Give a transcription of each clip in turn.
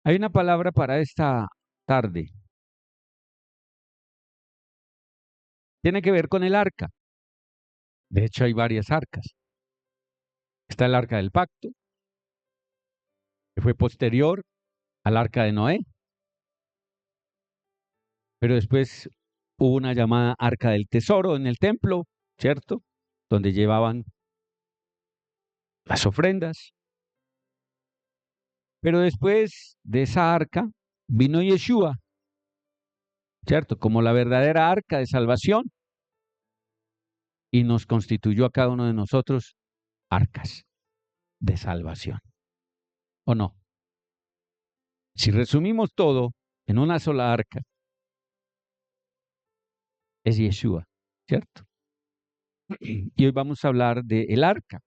Hay una palabra para esta tarde. Tiene que ver con el arca. De hecho, hay varias arcas. Está el arca del pacto, que fue posterior al arca de Noé, pero después hubo una llamada arca del tesoro en el templo, ¿cierto? Donde llevaban las ofrendas. Pero después de esa arca vino Yeshua, ¿cierto? Como la verdadera arca de salvación y nos constituyó a cada uno de nosotros arcas de salvación. ¿O no? Si resumimos todo en una sola arca, es Yeshua, ¿cierto? Y hoy vamos a hablar del arca.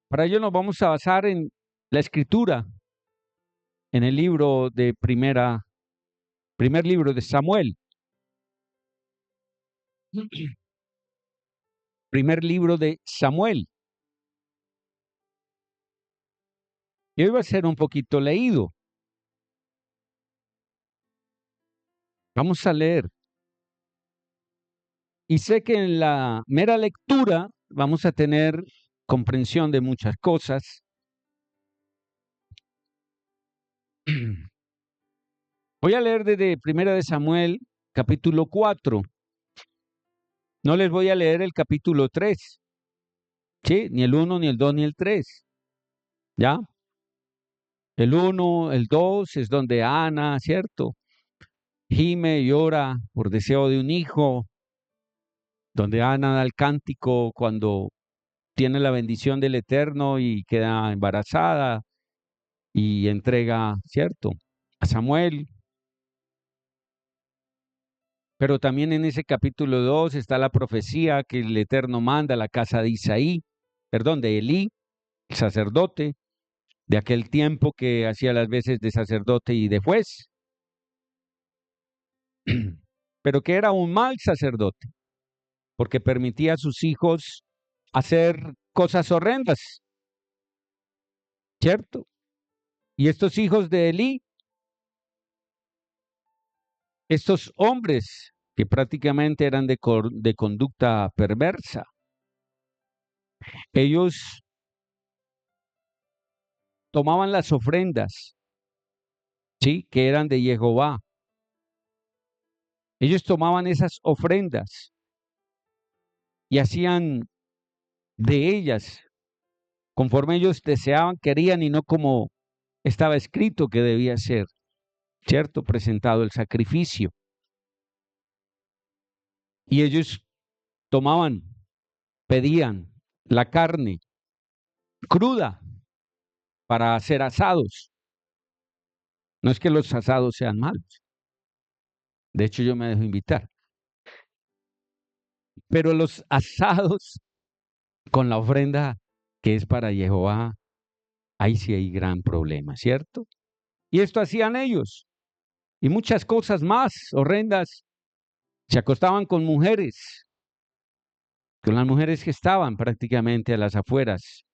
Para ello nos vamos a basar en la escritura, en el libro de primer libro de Samuel. Primer libro de Samuel. Y hoy va a ser un poquito leído. Vamos a leer. Y sé que en la mera lectura vamos a tener comprensión de muchas cosas. Voy a leer desde Primera de Samuel, capítulo 4. No les voy a leer el capítulo 3, ¿sí? Ni el 1, ni el 2, ni el 3. ¿Ya? El 1, el 2 es donde Ana, ¿cierto? Gime y ora por deseo de un hijo, donde Ana da el cántico cuando tiene la bendición del Eterno y queda embarazada y entrega, ¿cierto? A Samuel. Pero también en ese capítulo 2 está la profecía que el Eterno manda a la casa de Isaí, perdón, de Elí, el sacerdote, de aquel tiempo que hacía las veces de sacerdote y de juez, pero que era un mal sacerdote, porque permitía a sus hijos hacer cosas horrendas, ¿cierto? Y estos hijos de Elí, estos hombres que prácticamente eran de conducta perversa, ellos tomaban las ofrendas, ¿sí? Que eran de Jehová. Ellos tomaban esas ofrendas y hacían de ellas conforme ellos deseaban, querían y no como estaba escrito que debía ser, ¿cierto? Presentado el sacrificio. Y ellos tomaban, pedían la carne cruda para hacer asados. No es que los asados sean malos. De hecho, yo me dejo invitar. Pero los asados con la ofrenda que es para Jehová, ahí sí hay gran problema, ¿cierto? Y esto hacían ellos. Y muchas cosas más horrendas. Se acostaban con las mujeres que estaban prácticamente a las afueras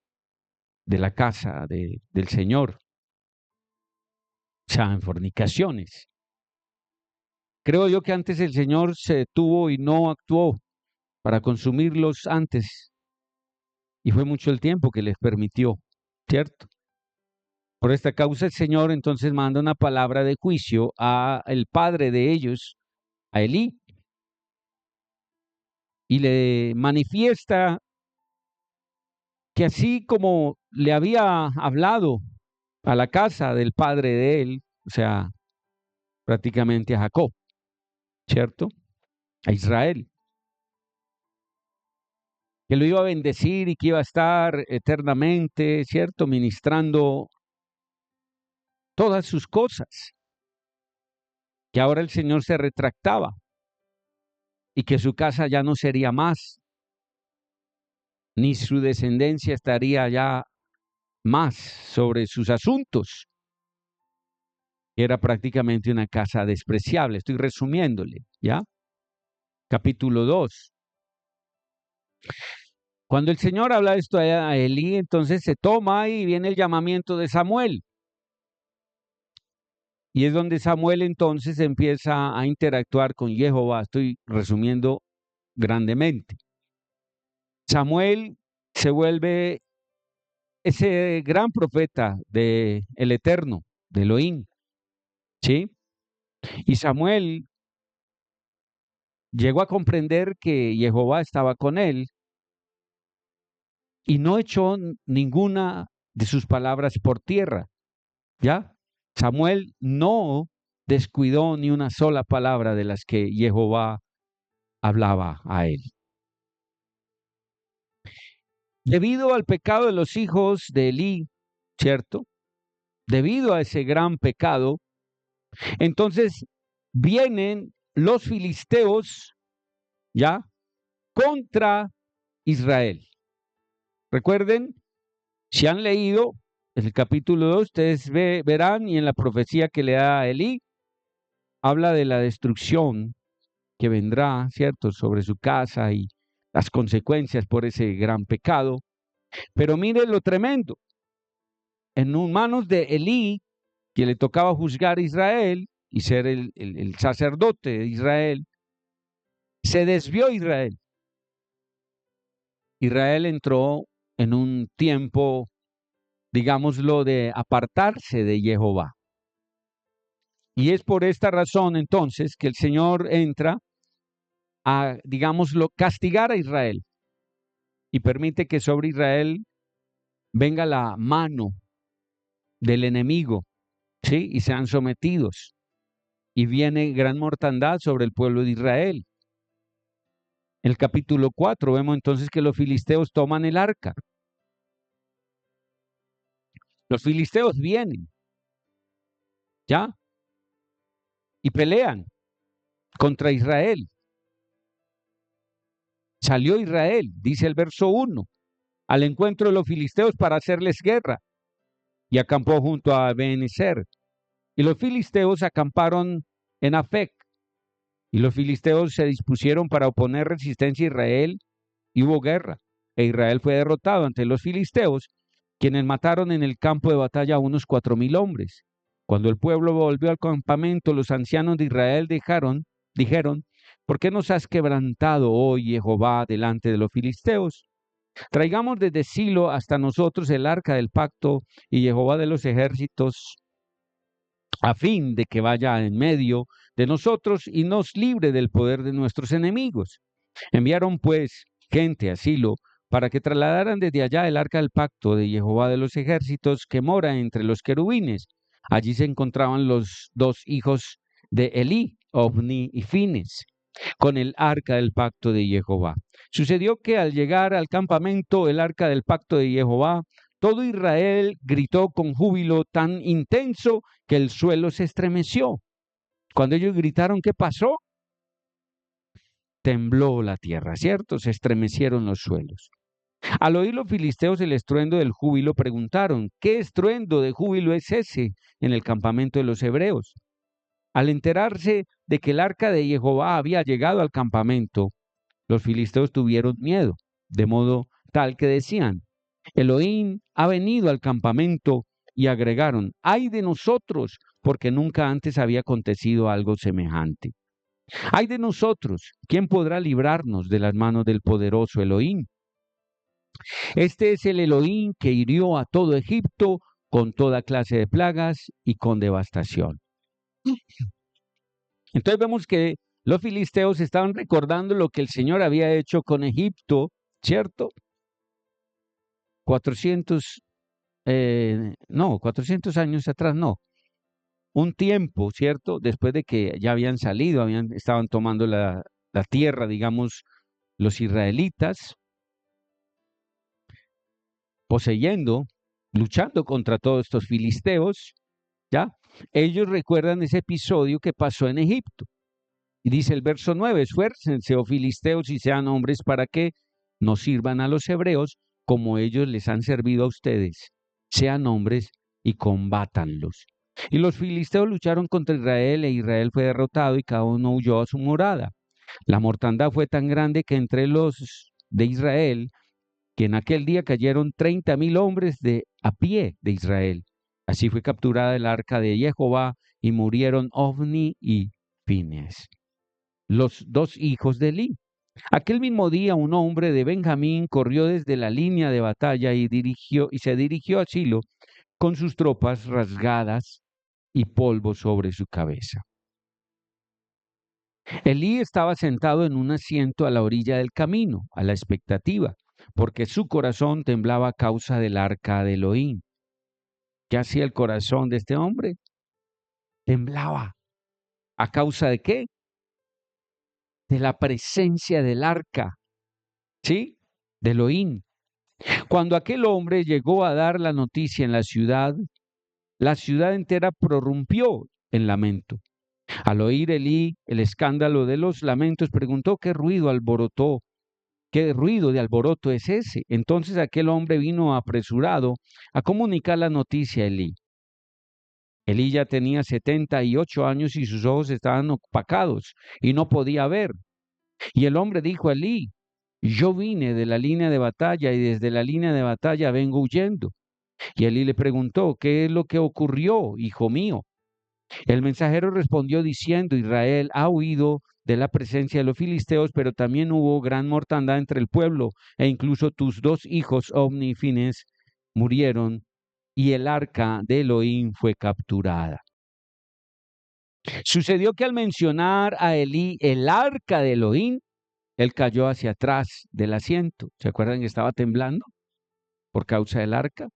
de la casa del Señor. O sea, en fornicaciones. Creo yo que antes el Señor se detuvo y no actuó para consumirlos antes. Y fue mucho el tiempo que les permitió, ¿cierto? Por esta causa el Señor entonces manda una palabra de juicio a el padre de ellos, a Elí, y le manifiesta que así como le había hablado a la casa del padre de él, o sea, prácticamente a Jacob, ¿cierto? A Israel, que lo iba a bendecir y que iba a estar eternamente, ¿cierto? Ministrando todas sus cosas, que ahora el Señor se retractaba y que su casa ya no sería más, ni su descendencia estaría ya más sobre sus asuntos. Era prácticamente una casa despreciable. Estoy resumiéndole, ¿ya? Capítulo 2. Cuando el Señor habla esto a Elí, entonces se toma y viene el llamamiento de Samuel. Y es donde Samuel entonces empieza a interactuar con Jehová. Estoy resumiendo grandemente. Samuel se vuelve ese gran profeta de el Eterno, de Elohim, ¿sí? Y Samuel llegó a comprender que Jehová estaba con él y no echó ninguna de sus palabras por tierra, ¿ya? Samuel no descuidó ni una sola palabra de las que Jehová hablaba a él. Debido al pecado de los hijos de Elí, ¿cierto? Debido a ese gran pecado, entonces vienen los filisteos, ¿ya? Contra Israel. Recuerden, si han leído el capítulo 2, ustedes verán, y en la profecía que le da a Elí, habla de la destrucción que vendrá, ¿cierto?, sobre su casa y las consecuencias por ese gran pecado. Pero mire lo tremendo. En manos de Elí, que le tocaba juzgar a Israel y ser el sacerdote de Israel, se desvió Israel. Israel entró en un tiempo, digámoslo, de apartarse de Jehová. Y es por esta razón entonces que el Señor entra a, digámoslo, castigar a Israel y permite que sobre Israel venga la mano del enemigo, ¿sí? Y sean sometidos. Y viene gran mortandad sobre el pueblo de Israel. En el capítulo 4 vemos entonces que los filisteos toman el arca. Los filisteos vienen, ¿ya? Y pelean contra Israel. Salió Israel, dice el verso 1, al encuentro de los filisteos para hacerles guerra, y acampó junto a Ebenezer. Y los filisteos acamparon en Afec, y los filisteos se dispusieron para oponer resistencia a Israel, y hubo guerra, e Israel fue derrotado ante los filisteos, quienes mataron en el campo de batalla a unos 4,000 hombres. Cuando el pueblo volvió al campamento, los ancianos de Israel dijeron, ¿por qué nos has quebrantado hoy, Jehová, delante de los filisteos? Traigamos desde Silo hasta nosotros el arca del pacto y Jehová de los ejércitos, a fin de que vaya en medio de nosotros y nos libre del poder de nuestros enemigos. Enviaron pues gente a Silo para que trasladaran desde allá el arca del pacto de Jehová de los ejércitos que mora entre los querubines. Allí se encontraban los dos hijos de Elí, Ofni y Fines, con el arca del pacto de Jehová. Sucedió que al llegar al campamento el arca del pacto de Jehová, todo Israel gritó con júbilo tan intenso que el suelo se estremeció. Cuando ellos gritaron, ¿qué pasó? Tembló la tierra, ¿cierto? Se estremecieron los suelos. Al oír los filisteos el estruendo del júbilo, preguntaron, ¿qué estruendo de júbilo es ese en el campamento de los hebreos? Al enterarse de que el arca de Jehová había llegado al campamento, los filisteos tuvieron miedo, de modo tal que decían, Elohim ha venido al campamento, y agregaron, ay de nosotros, porque nunca antes había acontecido algo semejante. Ay de nosotros, ¿quién podrá librarnos de las manos del poderoso Elohim? Este es el Elohim que hirió a todo Egipto con toda clase de plagas y con devastación. Entonces vemos que los filisteos estaban recordando lo que el Señor había hecho con Egipto, ¿cierto? 400 años atrás, no. Un tiempo, ¿cierto? Después de que ya habían salido, estaban tomando la tierra, digamos, los israelitas, poseyendo, luchando contra todos estos filisteos, ¿ya? Ellos recuerdan ese episodio que pasó en Egipto. Y dice el verso 9, esfuércense, oh filisteos, y sean hombres para que nos sirvan a los hebreos como ellos les han servido a ustedes. Sean hombres y combátanlos. Y los filisteos lucharon contra Israel e Israel fue derrotado y cada uno huyó a su morada. La mortandad fue tan grande que entre los de Israel, que en aquel día cayeron 30,000 hombres a pie de Israel. Así fue capturada el arca de Jehová y murieron Ofni y Fines, los dos hijos de Elí. Aquel mismo día un hombre de Benjamín corrió desde la línea de batalla y se dirigió a Silo con sus tropas rasgadas y polvo sobre su cabeza. Elí estaba sentado en un asiento a la orilla del camino, a la expectativa, porque su corazón temblaba a causa del arca de Elohim. ¿Qué hacía el corazón de este hombre? Temblaba. ¿A causa de qué? De la presencia del arca, ¿sí? De Elohim. Cuando aquel hombre llegó a dar la noticia en la ciudad entera prorrumpió en lamento. Al oír Elí el escándalo de los lamentos, preguntó qué ruido de alboroto es ese. Entonces aquel hombre vino apresurado a comunicar la noticia a Elí. Elí ya tenía 78 años y sus ojos estaban opacados y no podía ver. Y el hombre dijo a Elí, yo vine de la línea de batalla y desde la línea de batalla vengo huyendo. Y Elí le preguntó, ¿qué es lo que ocurrió, hijo mío? El mensajero respondió diciendo, Israel ha huido de la presencia de los filisteos, pero también hubo gran mortandad entre el pueblo, e incluso tus dos hijos, Ofni y Fines, murieron, y el arca de Elohim fue capturada. Sucedió que al mencionar a Elí el arca de Elohim, él cayó hacia atrás del asiento. ¿Se acuerdan que estaba temblando por causa del arca?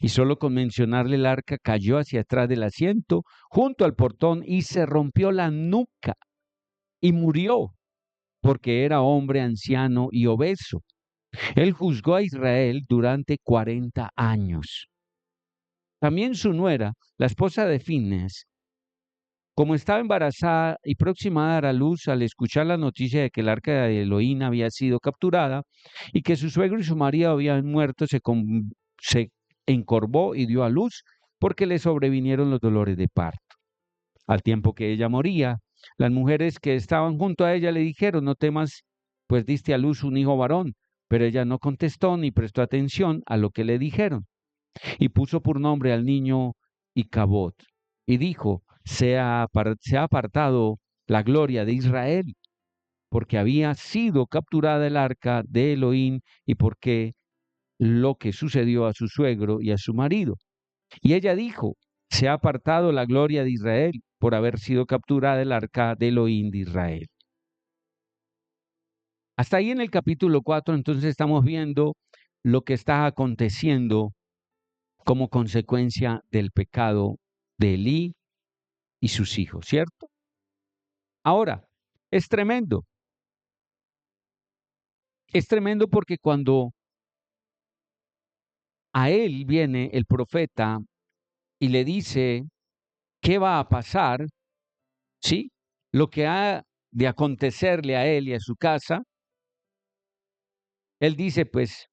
Y solo con mencionarle el arca cayó hacia atrás del asiento, junto al portón, y se rompió la nuca y murió, porque era hombre anciano y obeso. Él juzgó a Israel durante 40 años. También su nuera, la esposa de Fines, como estaba embarazada y próxima a dar a luz, al escuchar la noticia de que el arca de Elohim había sido capturada y que su suegro y su marido habían muerto, se encorvó y dio a luz porque le sobrevinieron los dolores de parto. Al tiempo que ella moría, las mujeres que estaban junto a ella le dijeron, no temas, pues diste a luz un hijo varón. Pero ella no contestó ni prestó atención a lo que le dijeron. Y puso por nombre al niño Icabod. Y dijo, se ha apartado la gloria de Israel, porque había sido capturada el arca de Elohim y porque lo que sucedió a su suegro y a su marido. Y ella dijo, se ha apartado la gloria de Israel por haber sido capturada el arca de Elohim de Israel. Hasta ahí en el capítulo 4, entonces estamos viendo lo que está aconteciendo como consecuencia del pecado de Elí y sus hijos, ¿cierto? Ahora, es tremendo. Es tremendo porque cuando a él viene el profeta y le dice qué va a pasar, ¿sí? Lo que ha de acontecerle a él y a su casa, él dice, pues,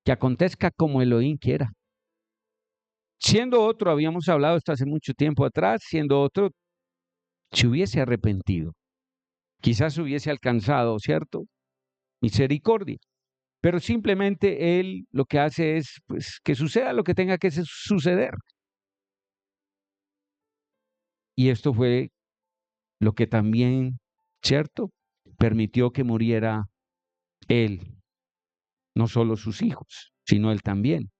que acontezca como Elohim quiera. Siendo otro, habíamos hablado esto hace mucho tiempo atrás, siendo otro, se hubiese arrepentido. Quizás hubiese alcanzado, ¿cierto? Misericordia. Pero simplemente él lo que hace es, pues, que suceda lo que tenga que suceder. Y esto fue lo que también, ¿cierto? Permitió que muriera él, no solo sus hijos, sino él también.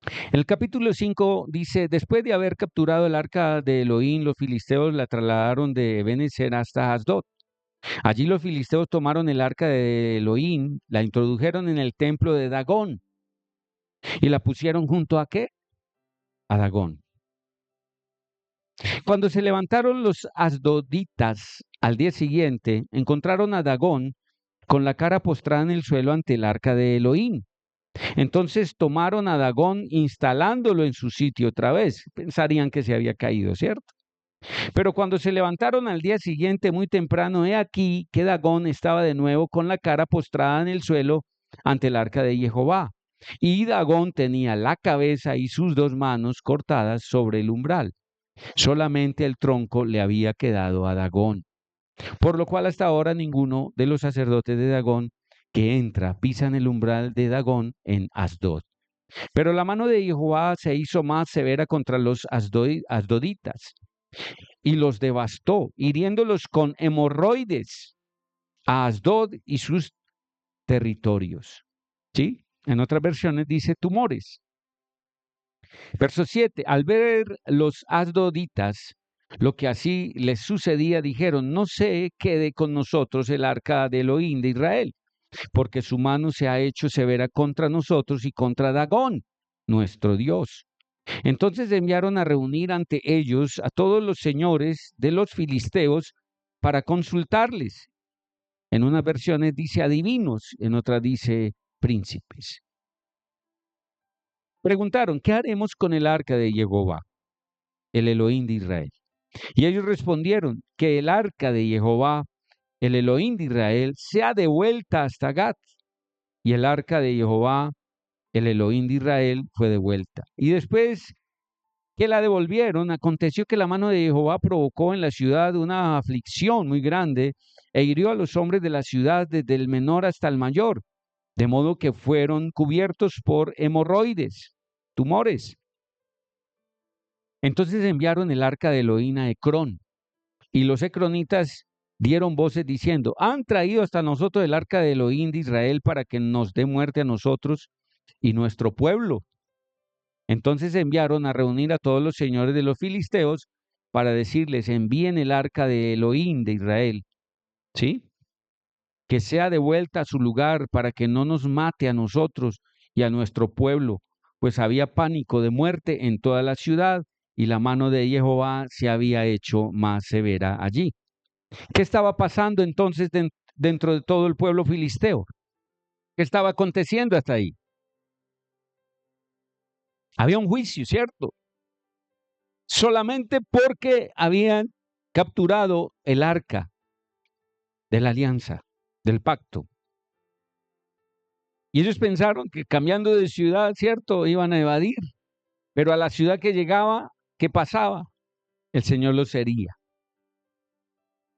En el capítulo 5 dice, después de haber capturado el arca de Elohim, los filisteos la trasladaron de Ebenezer hasta Asdod. Allí los filisteos tomaron el arca de Elohim, la introdujeron en el templo de Dagón y la pusieron junto a ¿qué? A Dagón. Cuando se levantaron los asdoditas al día siguiente, encontraron a Dagón con la cara postrada en el suelo ante el arca de Elohim. Entonces tomaron a Dagón instalándolo en su sitio otra vez. Pensarían que se había caído, ¿cierto? Pero cuando se levantaron al día siguiente muy temprano, he aquí que Dagón estaba de nuevo con la cara postrada en el suelo ante el arca de Jehová. Y Dagón tenía la cabeza y sus dos manos cortadas sobre el umbral. Solamente el tronco le había quedado a Dagón. Por lo cual hasta ahora ninguno de los sacerdotes de Dagón que entra pisa en el umbral de Dagón en Asdod. Pero la mano de Jehová se hizo más severa contra los asdoditas y los devastó, hiriéndolos con hemorroides a Asdod y sus territorios. ¿Sí? En otras versiones dice tumores. Verso 7. Al ver los asdoditas lo que así les sucedía, dijeron: no se quede con nosotros el arca de Elohim de Israel, porque su mano se ha hecho severa contra nosotros y contra Dagón, nuestro Dios. Entonces enviaron a reunir ante ellos a todos los señores de los filisteos para consultarles. En unas versiones dice adivinos, en otras dice príncipes. Preguntaron: ¿qué haremos con el arca de Jehová, el Elohim de Israel? Y ellos respondieron: que el arca de Jehová, el Elohim de Israel, sea devuelta hasta Gat. Y el arca de Jehová, el Elohim de Israel, fue devuelta. Y después que la devolvieron, aconteció que la mano de Jehová provocó en la ciudad una aflicción muy grande e hirió a los hombres de la ciudad desde el menor hasta el mayor, de modo que fueron cubiertos por hemorroides, tumores. Entonces enviaron el arca de Elohim a Ecrón, y los ecronitas dieron voces diciendo: han traído hasta nosotros el arca de Elohim de Israel para que nos dé muerte a nosotros y nuestro pueblo. Entonces enviaron a reunir a todos los señores de los filisteos para decirles: envíen el arca de Elohim de Israel, ¿sí? Que sea devuelta a su lugar para que no nos mate a nosotros y a nuestro pueblo, pues había pánico de muerte en toda la ciudad y la mano de Jehová se había hecho más severa allí. ¿Qué estaba pasando entonces dentro de todo el pueblo filisteo? ¿Qué estaba aconteciendo hasta ahí? Había un juicio, ¿cierto? Solamente porque habían capturado el arca de la alianza, del pacto. Y ellos pensaron que cambiando de ciudad, ¿cierto?, iban a evadir. Pero a la ciudad que llegaba, ¿qué pasaba? El Señor los hería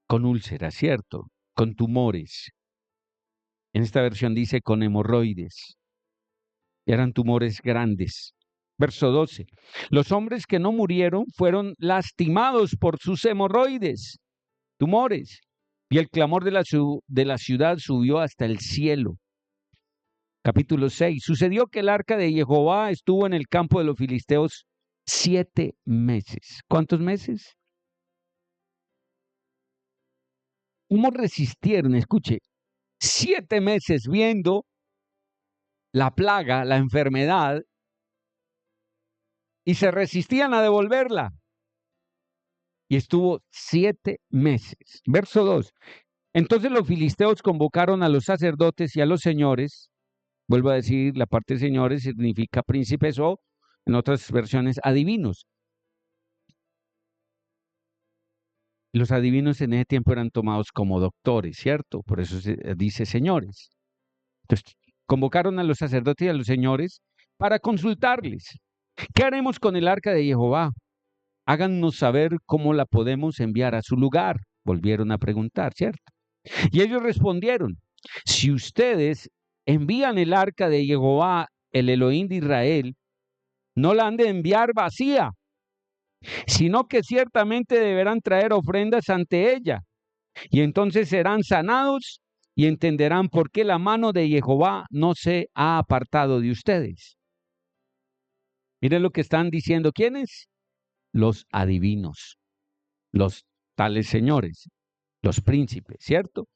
con úlceras, ¿cierto? Con tumores. En esta versión dice con hemorroides. Eran tumores grandes. Verso 12. Los hombres que no murieron fueron lastimados por sus hemorroides, tumores, y el clamor de la ciudad subió hasta el cielo. Capítulo 6. Sucedió que el arca de Jehová estuvo en el campo de los filisteos 7 meses. ¿Cuántos meses? ¿Cómo resistieron? Escuche, 7 meses viendo la plaga, la enfermedad, y se resistían a devolverla. Y estuvo 7 meses. Verso 2. Entonces los filisteos convocaron a los sacerdotes y a los señores. Vuelvo a decir, la parte de señores significa príncipes o, en otras versiones, adivinos. Los adivinos en ese tiempo eran tomados como doctores, ¿cierto? Por eso se dice señores. Entonces, convocaron a los sacerdotes y a los señores para consultarles. ¿Qué haremos con el arca de Jehová? Háganos saber cómo la podemos enviar a su lugar. Volvieron a preguntar, ¿cierto? Y ellos respondieron: si ustedes envían el arca de Jehová, el Elohim de Israel, no la han de enviar vacía, sino que ciertamente deberán traer ofrendas ante ella. Y entonces serán sanados y entenderán por qué la mano de Jehová no se ha apartado de ustedes. Miren lo que están diciendo. ¿Quiénes? Los adivinos, los tales señores, los príncipes, ¿cierto?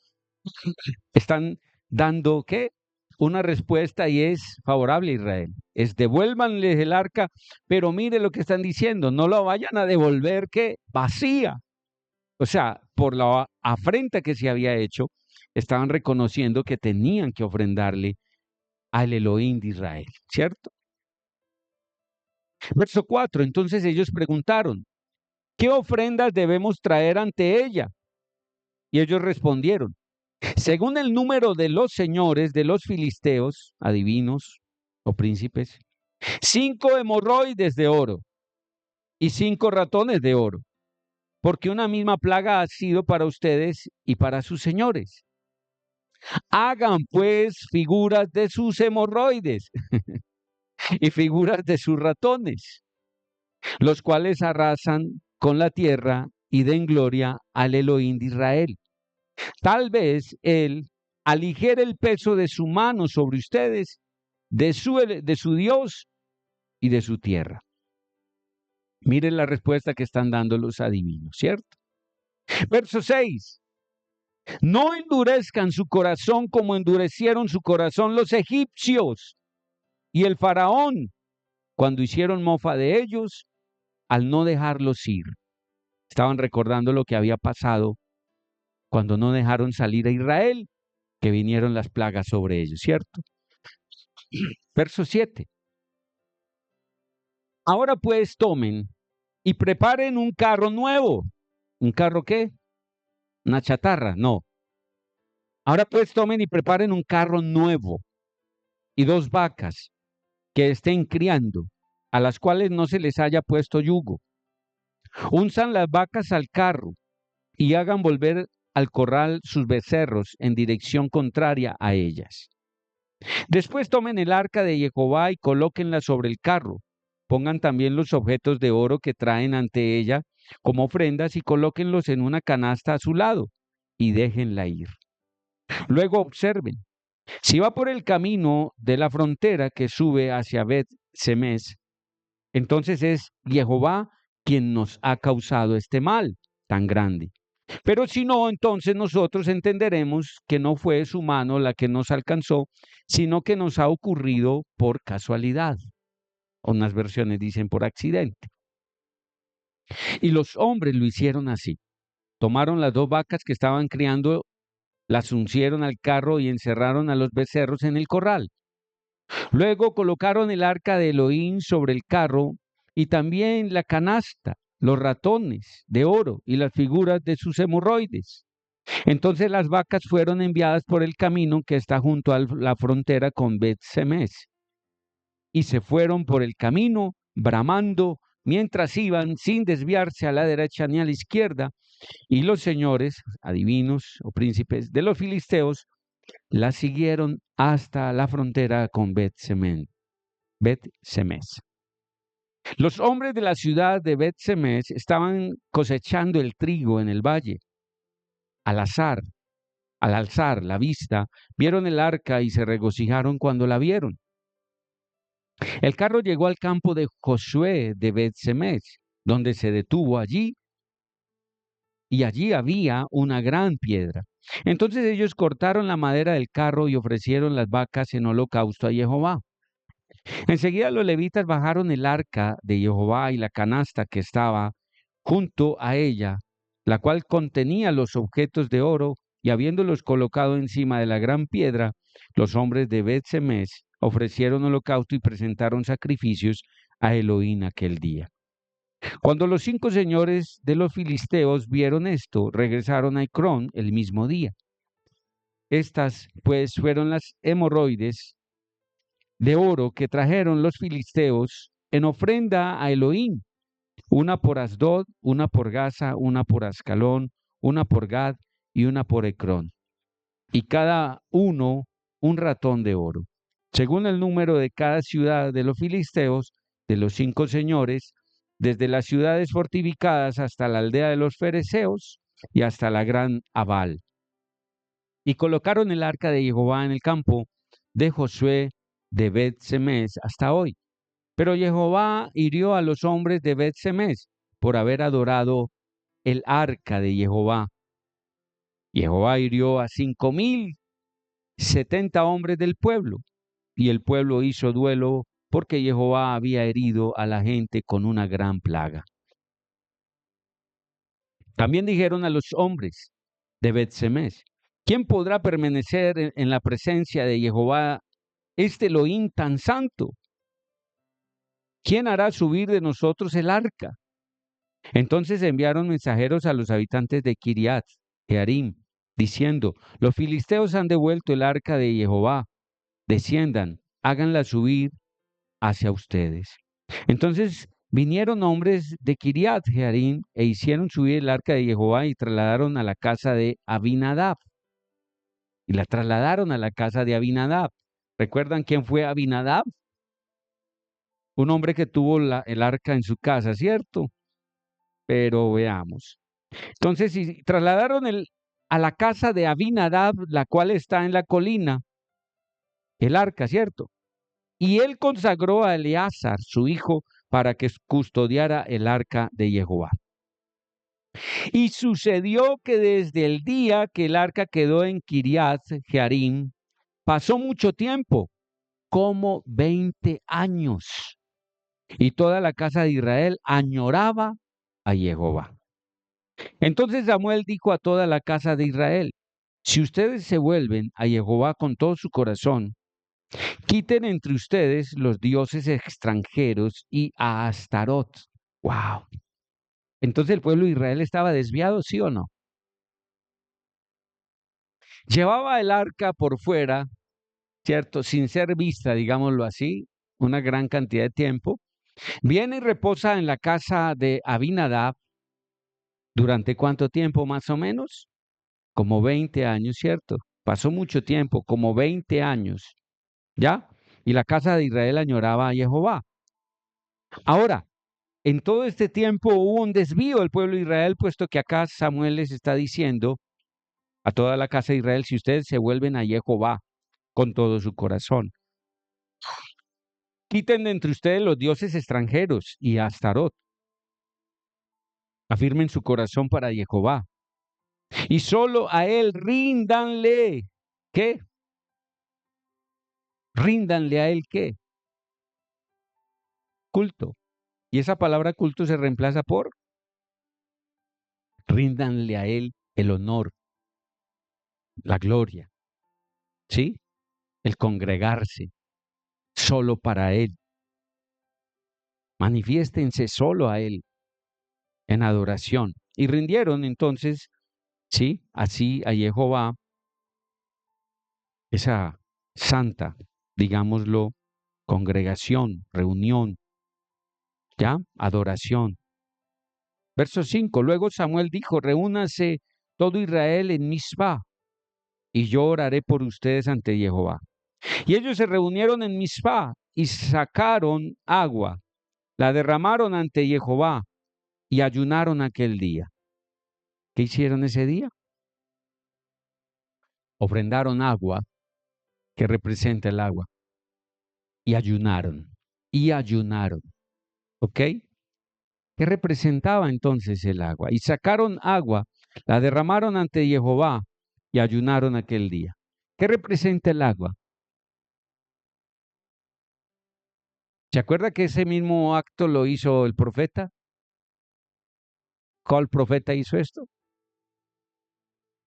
Están dando, ¿qué? Una respuesta y es favorable a Israel. Es: devuélvanles el arca, pero mire lo que están diciendo, no lo vayan a devolver, ¿qué? Vacía. O sea, por la afrenta que se había hecho, estaban reconociendo que tenían que ofrendarle al Elohim de Israel, ¿cierto? Verso 4. Entonces ellos preguntaron: ¿qué ofrendas debemos traer ante ella? Y ellos respondieron: según el número de los señores de los filisteos, adivinos o príncipes, 5 hemorroides de oro y 5 ratones de oro, porque una misma plaga ha sido para ustedes y para sus señores. Hagan pues figuras de sus hemorroides y figuras de sus ratones, los cuales arrasan con la tierra y den gloria al Elohim de Israel. Tal vez Él aligere el peso de su mano sobre ustedes, de su Dios y de su tierra. Miren la respuesta que están dando los adivinos, ¿cierto? Verso 6. No endurezcan su corazón como endurecieron su corazón los egipcios y el faraón cuando hicieron mofa de ellos al no dejarlos ir. Estaban recordando lo que había pasado cuando no dejaron salir a Israel, que vinieron las plagas sobre ellos, ¿cierto? Verso 7. Ahora pues tomen y preparen un carro nuevo. ¿Un carro qué? Una chatarra, no. Ahora pues tomen y preparen un carro nuevo y 2 vacas que estén criando, a las cuales no se les haya puesto yugo. Unzan las vacas al carro y hagan volver al corral sus becerros en dirección contraria a ellas. Después tomen el arca de Jehová y colóquenla sobre el carro. Pongan también los objetos de oro que traen ante ella como ofrendas y colóquenlos en una canasta a su lado y déjenla ir. Luego observen, si va por el camino de la frontera que sube hacia Bet-Semes, entonces es Jehová quien nos ha causado este mal tan grande. Pero si no, entonces nosotros entenderemos que no fue su mano la que nos alcanzó, sino que nos ha ocurrido por casualidad. Unas versiones dicen por accidente. Y los hombres lo hicieron así. Tomaron las 2 vacas que estaban criando, las uncieron al carro y encerraron a los becerros en el corral. Luego colocaron el arca de Elohim sobre el carro y también la canasta, los ratones de oro y las figuras de sus hemorroides. Entonces las vacas fueron enviadas por el camino que está junto a la frontera con Bet-Semes y se fueron por el camino bramando mientras iban sin desviarse a la derecha ni a la izquierda, y los señores, adivinos o príncipes de los filisteos, la siguieron hasta la frontera con Bet-Semes. Los hombres de la ciudad de Bet-Semes estaban cosechando el trigo en el valle. Al alzar la vista, vieron el arca y se regocijaron cuando la vieron. El carro llegó al campo de Josué de Bet-Semes, donde se detuvo allí, y allí había una gran piedra. Entonces ellos cortaron la madera del carro y ofrecieron las vacas en holocausto a Jehová. Enseguida los levitas bajaron el arca de Jehová y la canasta que estaba junto a ella, la cual contenía los objetos de oro, y habiéndolos colocado encima de la gran piedra, los hombres de Bet-Semes ofrecieron holocausto y presentaron sacrificios a Elohim aquel día. Cuando los 5 señores de los filisteos vieron esto, regresaron a Ecrón el mismo día. Estas, pues, fueron las hemorroides de oro que trajeron los filisteos en ofrenda a Elohim, una por Asdod, una por Gaza, una por Ascalón, una por Gad y una por Ecrón, y cada uno un ratón de oro, según el número de cada ciudad de los filisteos, de los 5 señores, desde las ciudades fortificadas hasta la aldea de los fereceos y hasta la gran Abal. Y colocaron el arca de Jehová en el campo de Josué de Bet-Semes hasta hoy. Pero Jehová hirió a los hombres de Bet-Semes por haber adorado el arca de Jehová. Jehová hirió a 5,070 hombres del pueblo, y el pueblo hizo duelo porque Jehová había herido a la gente con una gran plaga. También dijeron a los hombres de Bet-Semes: ¿quién podrá permanecer en la presencia de Jehová, este Elohim tan santo? ¿Quién hará subir de nosotros el arca? Entonces enviaron mensajeros a los habitantes de Kiriat Jearim, diciendo: los filisteos han devuelto el arca de Jehová, desciendan, háganla subir hacia ustedes. Entonces vinieron hombres de Kiriat Jearim e hicieron subir el arca de Jehová y trasladaron a la casa de Abinadab. Y la trasladaron a la casa de Abinadab. ¿Recuerdan quién fue Abinadab? un hombre que tuvo el arca en su casa, ¿cierto? Pero veamos. Entonces, y trasladaron a la casa de Abinadab, la cual está en la colina, el arca, ¿cierto? Y él consagró a Eleazar, su hijo, para que custodiara el arca de Jehová. Y sucedió que desde el día que el arca quedó en Kiriat Jearim, pasó mucho tiempo, como 20 años. Y toda la casa de Israel añoraba a Jehová. Entonces Samuel dijo a toda la casa de Israel: si ustedes se vuelven a Jehová con todo su corazón, quiten entre ustedes los dioses extranjeros y a Astarot. ¡Wow! Entonces el pueblo de Israel estaba desviado, ¿sí o no? Llevaba el arca por fuera, ¿cierto? Sin ser vista, digámoslo así, una gran cantidad de tiempo. Viene y reposa en la casa de Abinadab. ¿Durante cuánto tiempo más o menos? Como 20 años, ¿cierto? Pasó mucho tiempo, como 20 años, ¿ya? Y la casa de Israel añoraba a Jehová. Ahora, en todo este tiempo hubo un desvío del pueblo de Israel, puesto que acá Samuel les está diciendo a toda la casa de Israel: si ustedes se vuelven a Jehová con todo su corazón, quiten de entre ustedes los dioses extranjeros y a Astarot, afirmen su corazón para Jehová, y solo a él ríndanle. ¿Qué? Ríndanle a él, ¿qué? Culto. Y esa palabra culto se reemplaza por ríndanle a él el honor, la gloria, ¿sí? El congregarse solo para él. Manifiéstense solo a él en adoración. Y rindieron entonces, ¿sí? Así a Jehová, esa santa, digámoslo, congregación, reunión, ¿ya? Adoración. Verso 5. Luego Samuel dijo: reúnase todo Israel en Mizpah, y yo oraré por ustedes ante Jehová. Y ellos se reunieron en Mizpah y sacaron agua, la derramaron ante Jehová y ayunaron aquel día. ¿Qué hicieron ese día? Ofrendaron agua, que representa el agua, y ayunaron, y ayunaron. ¿Ok? ¿Qué representaba entonces el agua? Y sacaron agua, la derramaron ante Jehová y ayunaron aquel día. ¿Qué representa el agua? ¿Se acuerda que ese mismo acto lo hizo el profeta? ¿Cuál profeta hizo esto?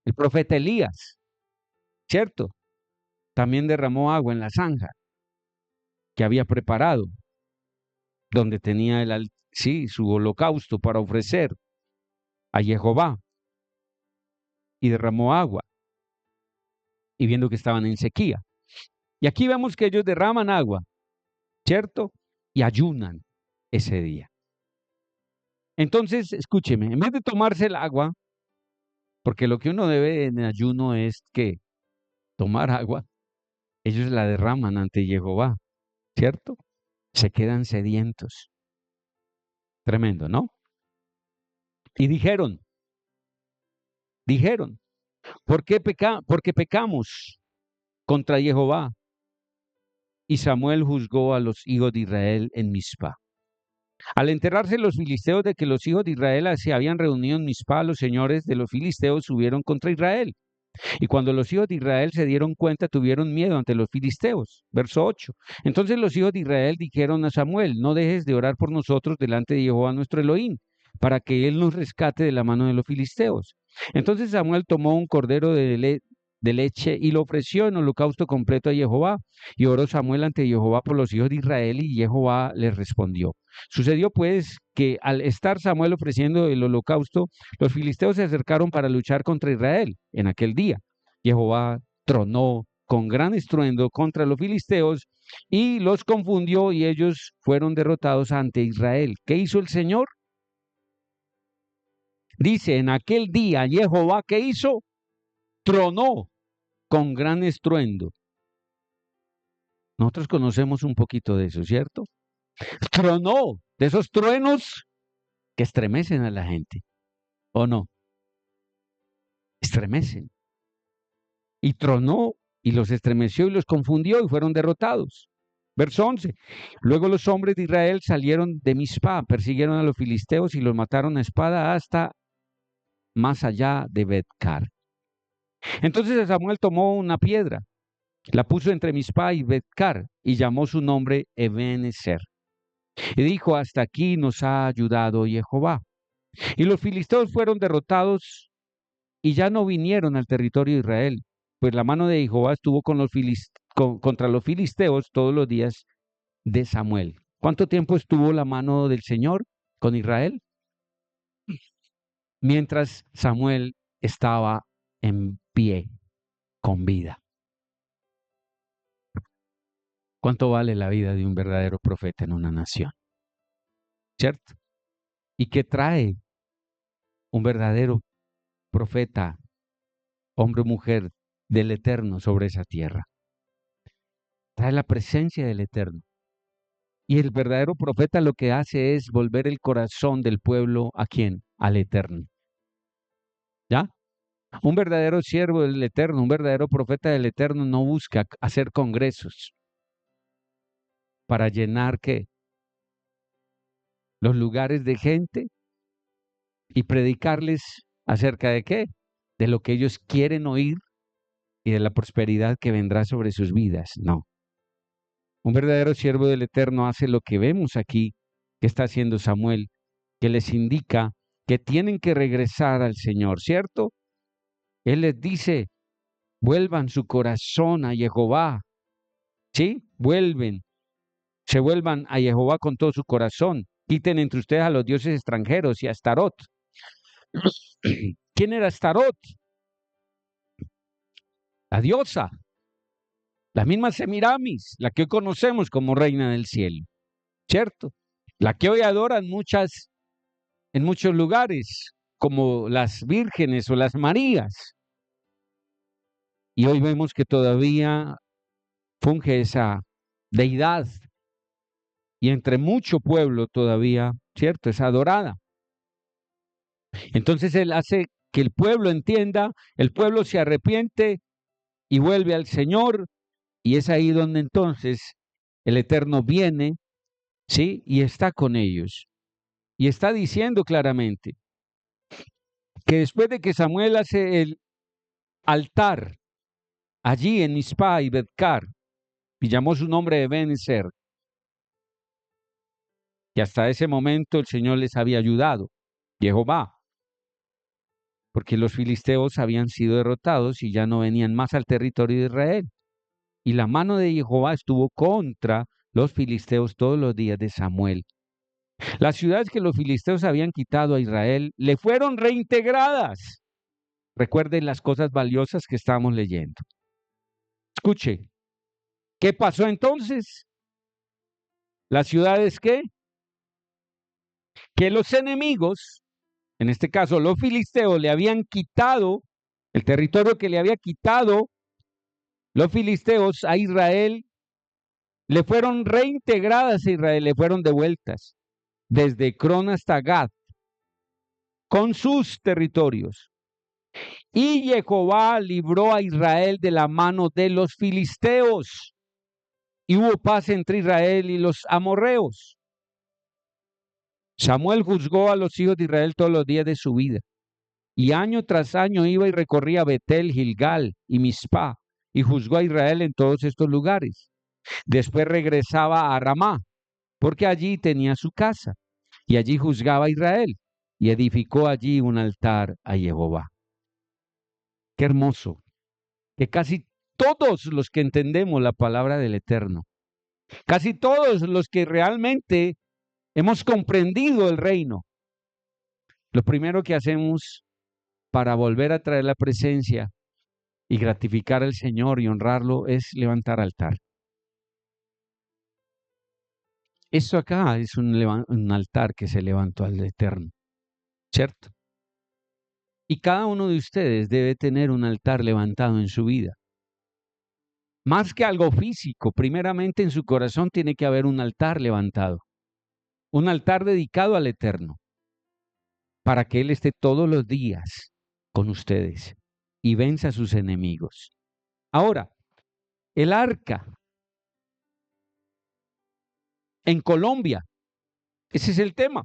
El profeta Elías, ¿cierto? También derramó agua en la zanja que había preparado, donde tenía sí, su holocausto para ofrecer a Jehová, y derramó agua, y viendo que estaban en sequía. Y aquí vemos que ellos derraman agua, ¿cierto? Y ayunan ese día. Entonces, escúcheme, en vez de tomarse el agua, porque lo que uno debe en ayuno es que tomar agua, ellos la derraman ante Jehová, ¿cierto? Se quedan sedientos. Tremendo, ¿no? Y dijeron, porque pecamos contra Jehová. Y Samuel juzgó a los hijos de Israel en Mizpah. Al enterarse los filisteos de que los hijos de Israel se habían reunido en Mizpah, los señores de los filisteos subieron contra Israel. Y cuando los hijos de Israel se dieron cuenta, tuvieron miedo ante los filisteos. Verso 8. Entonces los hijos de Israel dijeron a Samuel: no dejes de orar por nosotros delante de Jehová nuestro Elohim, para que él nos rescate de la mano de los filisteos. Entonces Samuel tomó un cordero de leche y lo ofreció en holocausto completo a Jehová. Y oró Samuel ante Jehová por los hijos de Israel, y Jehová le respondió. Sucedió pues que al estar Samuel ofreciendo el holocausto, los filisteos se acercaron para luchar contra Israel en aquel día. Jehová tronó con gran estruendo contra los filisteos y los confundió, y ellos fueron derrotados ante Israel. ¿Qué hizo el Señor? Dice, en aquel día Jehová, ¿qué hizo? Tronó con gran estruendo. Nosotros conocemos un poquito de eso, ¿cierto? Tronó, de esos truenos que estremecen a la gente, ¿o no? Estremecen. Y tronó y los estremeció y los confundió y fueron derrotados. Verso 11. Luego los hombres de Israel salieron de Mizpa, persiguieron a los filisteos y los mataron a espada hasta más allá de Bet-car. Entonces Samuel tomó una piedra, la puso entre Mizpa y Bet-car y llamó su nombre Ebenezer. Y dijo, hasta aquí nos ha ayudado Jehová. Y los filisteos fueron derrotados y ya no vinieron al territorio de Israel, pues la mano de Jehová estuvo contra los filisteos todos los días de Samuel. ¿Cuánto tiempo estuvo la mano del Señor con Israel? Mientras Samuel estaba en pie, con vida. ¿Cuánto vale la vida de un verdadero profeta en una nación? ¿Cierto? ¿Y qué trae un verdadero profeta, hombre o mujer del Eterno sobre esa tierra? Trae la presencia del Eterno. Y el verdadero profeta lo que hace es volver el corazón del pueblo ¿a quién? Al Eterno. ¿Ya? Un verdadero siervo del Eterno, un verdadero profeta del Eterno no busca hacer congresos para llenar ¿qué? Los lugares de gente y predicarles acerca de qué? De lo que ellos quieren oír y de la prosperidad que vendrá sobre sus vidas. No. Un verdadero siervo del Eterno hace lo que vemos aquí que está haciendo Samuel, que les indica que tienen que regresar al Señor, ¿cierto? Él les dice, vuelvan su corazón a Jehová, ¿sí? Se vuelvan a Jehová con todo su corazón, quiten entre ustedes a los dioses extranjeros y a Astarot. ¿Quién era Astarot? La diosa, la misma Semiramis, la que hoy conocemos como reina del cielo, ¿cierto? La que hoy adoran en muchos lugares, como las vírgenes o las Marías. Y hoy vemos que todavía funge esa deidad y entre mucho pueblo todavía, ¿cierto? Es adorada. Entonces él hace que el pueblo entienda, el pueblo se arrepiente y vuelve al Señor y es ahí donde entonces el Eterno viene, ¿sí? Y está con ellos. Y está diciendo claramente que después de que Samuel hace el altar allí en Mizpa y Bet-car y llamó su nombre de Ebenezer, y hasta ese momento el Señor les había ayudado, Jehová, porque los filisteos habían sido derrotados y ya no venían más al territorio de Israel. Y la mano de Jehová estuvo contra los filisteos todos los días de Samuel. Las ciudades que los filisteos habían quitado a Israel le fueron reintegradas. Recuerden las cosas valiosas que estamos leyendo. Escuche, ¿qué pasó entonces? Las ciudades que los enemigos, en este caso los filisteos, le habían quitado, el territorio que le había quitado los filisteos a Israel, le fueron reintegradas a Israel, le fueron devueltas, desde Ecrón hasta Gad, con sus territorios. Y Jehová libró a Israel de la mano de los filisteos, y hubo paz entre Israel y los amorreos. Samuel juzgó a los hijos de Israel todos los días de su vida, y año tras año iba y recorría Betel, Gilgal y Mizpa, y juzgó a Israel en todos estos lugares. Después regresaba a Ramá, porque allí tenía su casa, y allí juzgaba a Israel, y edificó allí un altar a Jehová. Qué hermoso, que casi todos los que entendemos la palabra del Eterno, casi todos los que realmente hemos comprendido el reino, lo primero que hacemos para volver a traer la presencia y gratificar al Señor y honrarlo es levantar altar. Eso acá es un altar que se levantó al Eterno, ¿cierto? Y cada uno de ustedes debe tener un altar levantado en su vida. Más que algo físico, primeramente en su corazón tiene que haber un altar levantado, un altar dedicado al Eterno, para que Él esté todos los días con ustedes y venza a sus enemigos. Ahora, el arca en Colombia, ese es el tema,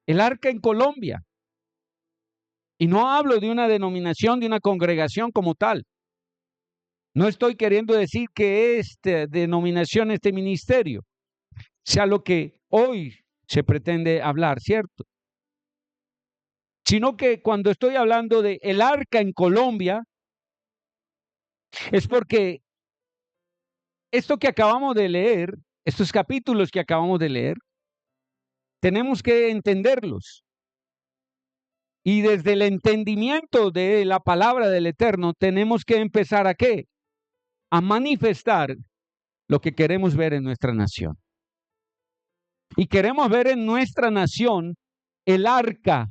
el arca en Colombia. Y no hablo de una denominación, de una congregación como tal. No estoy queriendo decir que esta denominación, este ministerio, sea lo que hoy se pretende hablar, ¿cierto? Sino que cuando estoy hablando de el arca en Colombia, es porque esto que acabamos de leer, estos capítulos que acabamos de leer, tenemos que entenderlos. Y desde el entendimiento de la palabra del Eterno, tenemos que empezar ¿a qué? A manifestar lo que queremos ver en nuestra nación. Y queremos ver en nuestra nación el arca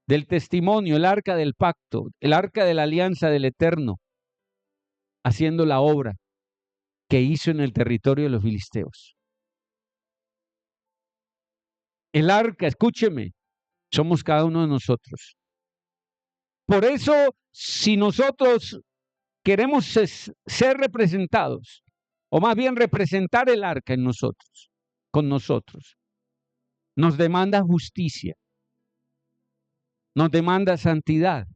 del testimonio, el arca del pacto, el arca de la alianza del Eterno, haciendo la obra que hizo en el territorio de los filisteos. El arca, escúcheme, somos cada uno de nosotros. Por eso, si nosotros queremos ser representados, o más bien representar el arca en nosotros, con nosotros, nos demanda justicia, nos demanda santidad,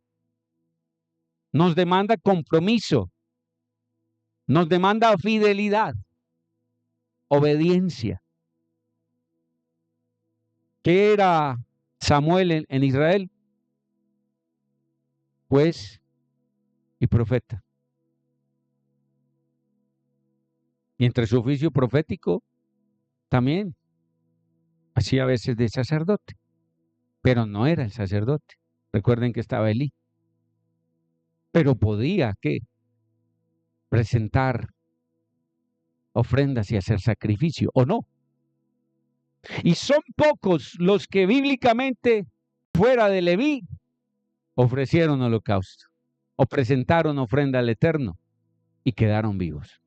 nos demanda compromiso, nos demanda fidelidad, obediencia. ¿Qué era Samuel en Israel? Juez y profeta. Y entre su oficio profético también hacía a veces de sacerdote, pero no era el sacerdote. Recuerden que estaba Elí. Pero podía, ¿qué? Presentar ofrendas y hacer sacrificio, ¿o no? Y son pocos los que bíblicamente, fuera de Leví, ofrecieron holocausto o presentaron ofrenda al Eterno y quedaron vivos.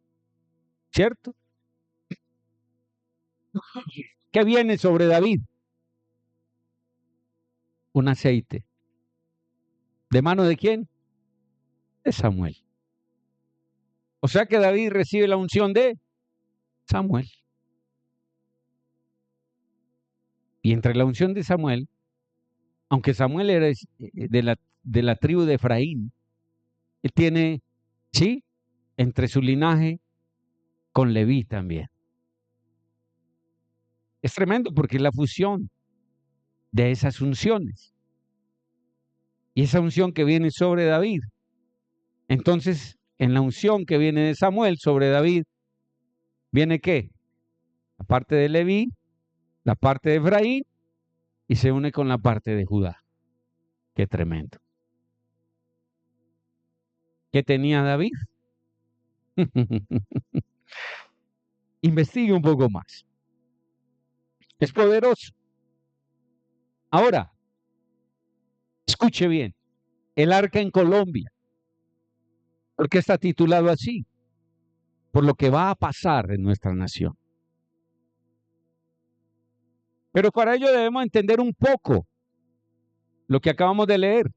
¿Cierto? ¿Qué viene sobre David? Un aceite. ¿De mano de quién? De Samuel. O sea que David recibe la unción de Samuel. Y entre la unción de Samuel, aunque Samuel era de la tribu de Efraín, él tiene, sí, entre su linaje con Leví también. Es tremendo porque es la fusión de esas unciones. Y esa unción que viene sobre David. Entonces, en la unción que viene de Samuel sobre David, ¿viene qué? La parte de Leví, la parte de Efraín, y se une con la parte de Judá. Qué tremendo. ¿Qué tenía David? Investigue un poco más. Es poderoso. Ahora, escuche bien, el arca en Colombia. ¿Por qué está titulado así? Por lo que va a pasar en nuestra nación. Pero para ello debemos entender un poco lo que acabamos de leer.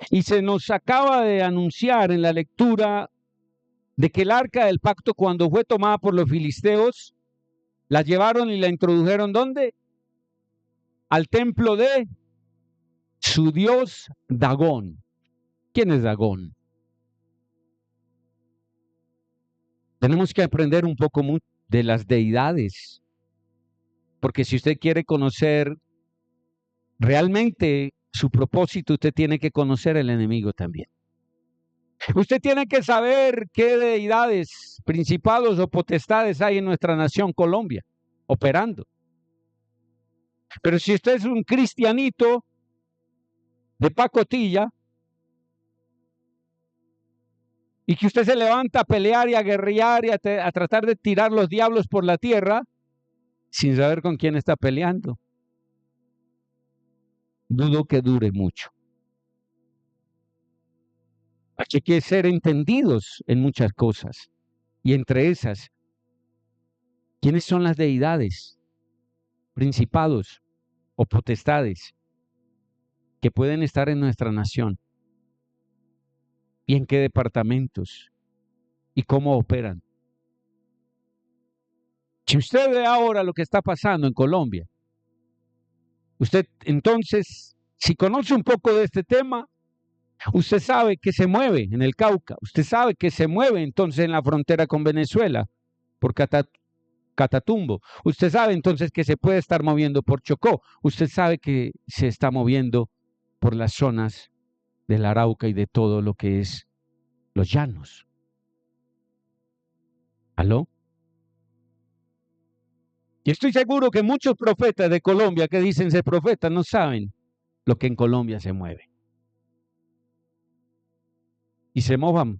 Y se nos acaba de anunciar en la lectura de que el arca del pacto, cuando fue tomada por los filisteos, la llevaron y la introdujeron ¿dónde? Al templo de su dios Dagón. ¿Quién es Dagón? Tenemos que aprender un poco de las deidades, porque si usted quiere conocer realmente su propósito, usted tiene que conocer el enemigo también. Usted tiene que saber qué deidades, principados o potestades hay en nuestra nación Colombia, operando. Pero si usted es un cristianito de pacotilla y que usted se levanta a pelear y a guerrear y a tratar de tirar los diablos por la tierra sin saber con quién está peleando, dudo que dure mucho. Aquí hay que ser entendidos en muchas cosas. Y entre esas, ¿quiénes son las deidades, principados o potestades que pueden estar en nuestra nación? ¿Y en qué departamentos? ¿Y cómo operan? Si usted ve ahora lo que está pasando en Colombia, usted entonces, si conoce un poco de este tema, usted sabe que se mueve en el Cauca, usted sabe que se mueve entonces en la frontera con Venezuela por Catatumbo, usted sabe entonces que se puede estar moviendo por Chocó, usted sabe que se está moviendo por las zonas del Arauca y de todo lo que es los llanos. ¿Aló? Y estoy seguro que muchos profetas de Colombia que dicen ser profetas no saben lo que en Colombia se mueve. Y se mojan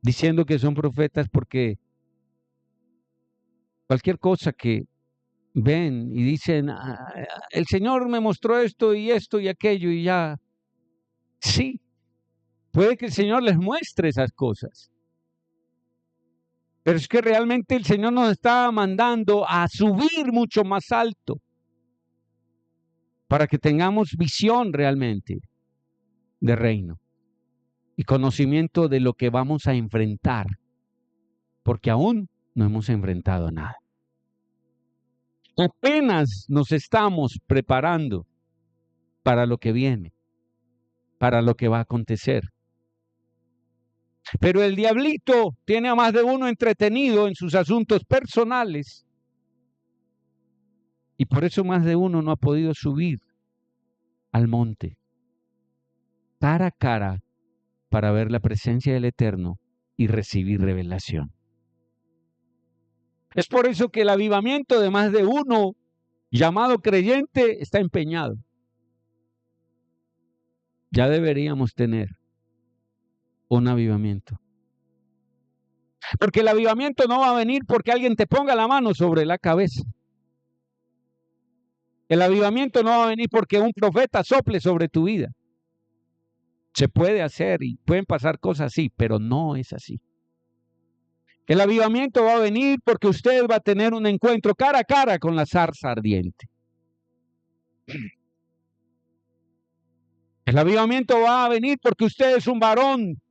diciendo que son profetas porque cualquier cosa que ven y dicen, el Señor me mostró esto y aquello y ya. Sí, puede que el Señor les muestre esas cosas. Pero es que realmente el Señor nos está mandando a subir mucho más alto para que tengamos visión realmente de reino y conocimiento de lo que vamos a enfrentar, porque aún no hemos enfrentado nada. Apenas nos estamos preparando para lo que viene, para lo que va a acontecer. Pero el diablito tiene a más de uno entretenido en sus asuntos personales y por eso más de uno no ha podido subir al monte cara a cara para ver la presencia del Eterno y recibir revelación. Es por eso que el avivamiento de más de uno llamado creyente está empeñado. Ya deberíamos tener un avivamiento. Porque el avivamiento no va a venir porque alguien te ponga la mano sobre la cabeza. El avivamiento no va a venir porque un profeta sople sobre tu vida. Se puede hacer y pueden pasar cosas así, pero no es así. El avivamiento va a venir porque usted va a tener un encuentro cara a cara con la zarza ardiente. El avivamiento va a venir porque usted es un varón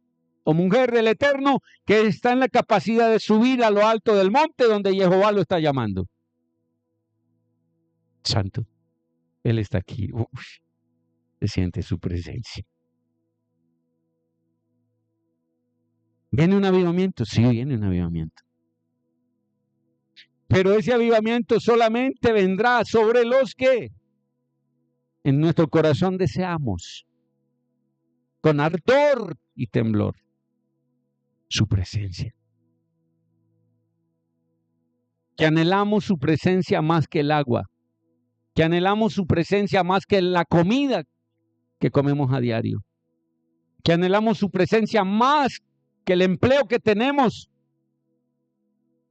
o mujer del Eterno que está en la capacidad de subir a lo alto del monte donde Jehová lo está llamando. Santo, Él está aquí. Uf, se siente su presencia. ¿Viene un avivamiento? Sí, viene un avivamiento. Pero ese avivamiento solamente vendrá sobre los que en nuestro corazón deseamos, con ardor y temblor, su presencia. Que anhelamos su presencia más que el agua, que anhelamos su presencia más que la comida que comemos a diario, que anhelamos su presencia más que el empleo que tenemos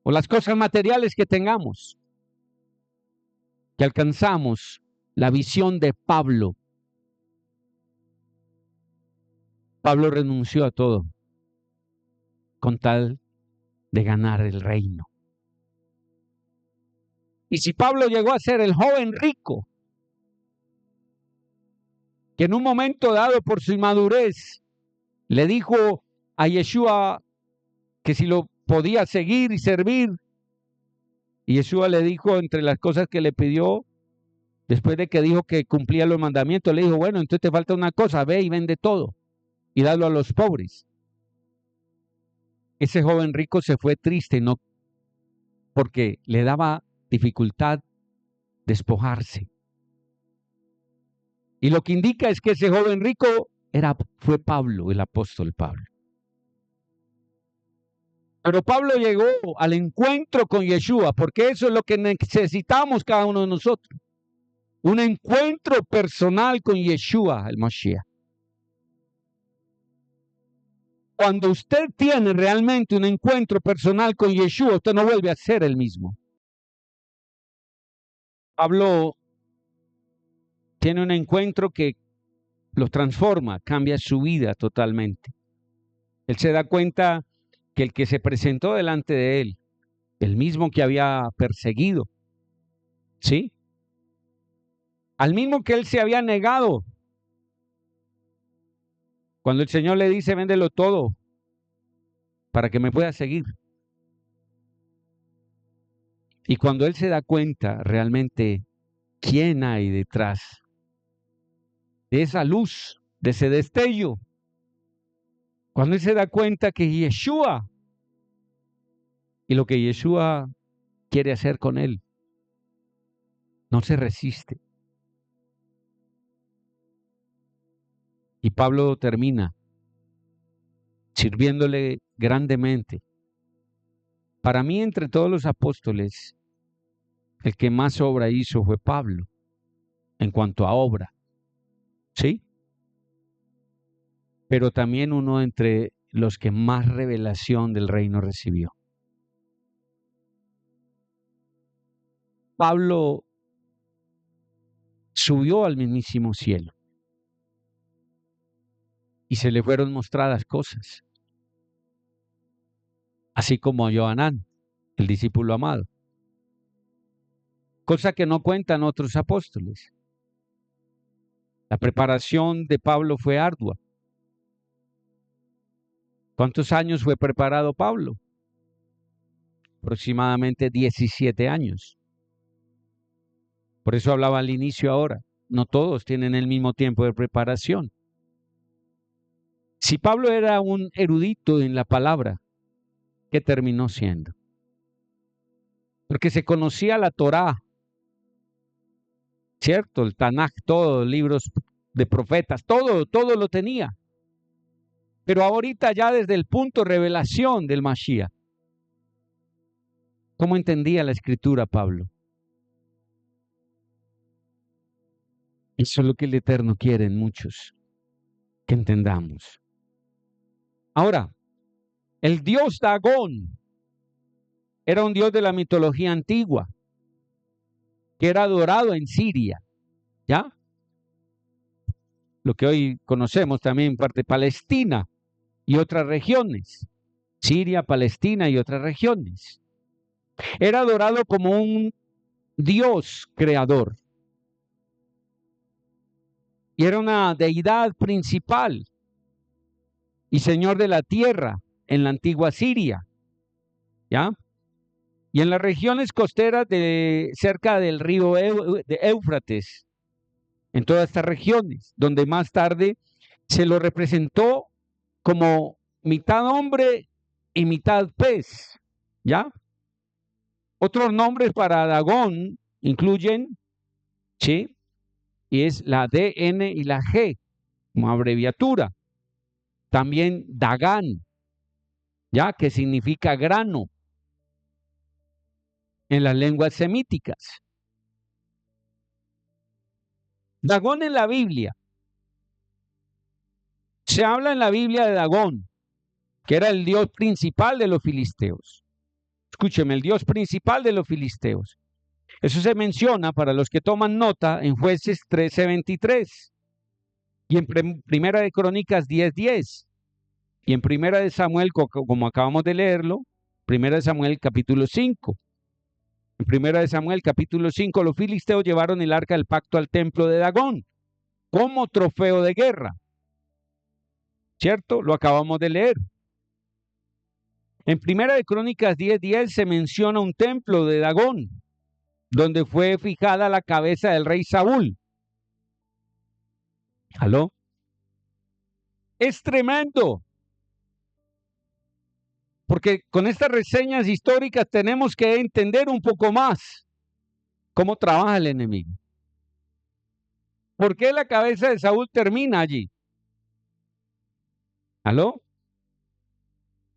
o las cosas materiales que tengamos, que alcanzamos la visión de Pablo. Pablo renunció a todo con tal de ganar el reino. Y si Pablo llegó a ser el joven rico, que en un momento dado por su inmadurez le dijo a Yeshua que si lo podía seguir y servir, y Yeshua le dijo entre las cosas que le pidió, después de que dijo que cumplía los mandamientos, le dijo, bueno, entonces te falta una cosa, ve y vende todo y dalo a los pobres. Ese joven rico se fue triste, no porque le daba dificultad despojarse. Y lo que indica es que ese joven rico fue Pablo, el apóstol Pablo. Pero Pablo llegó al encuentro con Yeshua, porque eso es lo que necesitamos cada uno de nosotros. Un encuentro personal con Yeshua, el Mashiach. Cuando usted tiene realmente un encuentro personal con Yeshua, usted no vuelve a ser el mismo. Pablo tiene un encuentro que lo transforma, cambia su vida totalmente. Él se da cuenta que el que se presentó delante de él, el mismo que había perseguido, ¿sí? Al mismo que él se había negado. Cuando el Señor le dice, véndelo todo para que me pueda seguir. Y cuando él se da cuenta realmente quién hay detrás de esa luz, de ese destello, cuando él se da cuenta que Yeshua y lo que Yeshua quiere hacer con él, no se resiste. Y Pablo termina sirviéndole grandemente. Para mí, entre todos los apóstoles, el que más obra hizo fue Pablo, en cuanto a obra, ¿sí? Pero también uno entre los que más revelación del reino recibió. Pablo subió al mismísimo cielo y se le fueron mostradas cosas, así como a Johanán, el discípulo amado, cosa que no cuentan otros apóstoles. La preparación de Pablo fue ardua. ¿Cuántos años fue preparado Pablo? Aproximadamente 17 años. Por eso hablaba al inicio ahora. No todos tienen el mismo tiempo de preparación. Si Pablo era un erudito en la palabra, ¿qué terminó siendo? Porque se conocía la Torá, ¿cierto? El Tanaj, todos los libros de profetas, todo lo tenía. Pero ahorita ya desde el punto de revelación del Mashiach, ¿cómo entendía la escritura Pablo? Eso es lo que el Eterno quiere en muchos, que entendamos. Ahora, el dios Dagón era un dios de la mitología antigua, que era adorado en Siria, ¿ya? Lo que hoy conocemos también parte de Palestina y otras regiones. Siria, Palestina y otras regiones. Era adorado como un dios creador. Y era una deidad principal y señor de la tierra en la antigua Siria, ¿ya? Y en las regiones costeras de cerca del río de Éufrates, en todas estas regiones, donde más tarde se lo representó como mitad hombre y mitad pez, ¿ya? Otros nombres para Dagón incluyen, ¿sí? Y es la D, N y la G, como abreviatura. También Dagán, ¿ya? Que significa grano en las lenguas semíticas. Dagón en la Biblia. Se habla en la Biblia de Dagón, que era el dios principal de los filisteos. Escúcheme, el dios principal de los filisteos. Eso se menciona para los que toman nota en Jueces 13:23 y en Primera de Crónicas 10:10 y en Primera de Samuel, como acabamos de leerlo, Primera de Samuel capítulo 5. En Primera de Samuel capítulo 5, los filisteos llevaron el arca del pacto al templo de Dagón como trofeo de guerra. ¿Cierto? Lo acabamos de leer. En Primera de Crónicas 10:10 se menciona un templo de Dagón, donde fue fijada la cabeza del rey Saúl. ¿Aló? Es tremendo. Porque con estas reseñas históricas tenemos que entender un poco más cómo trabaja el enemigo. ¿Por qué la cabeza de Saúl termina allí? ¿Aló?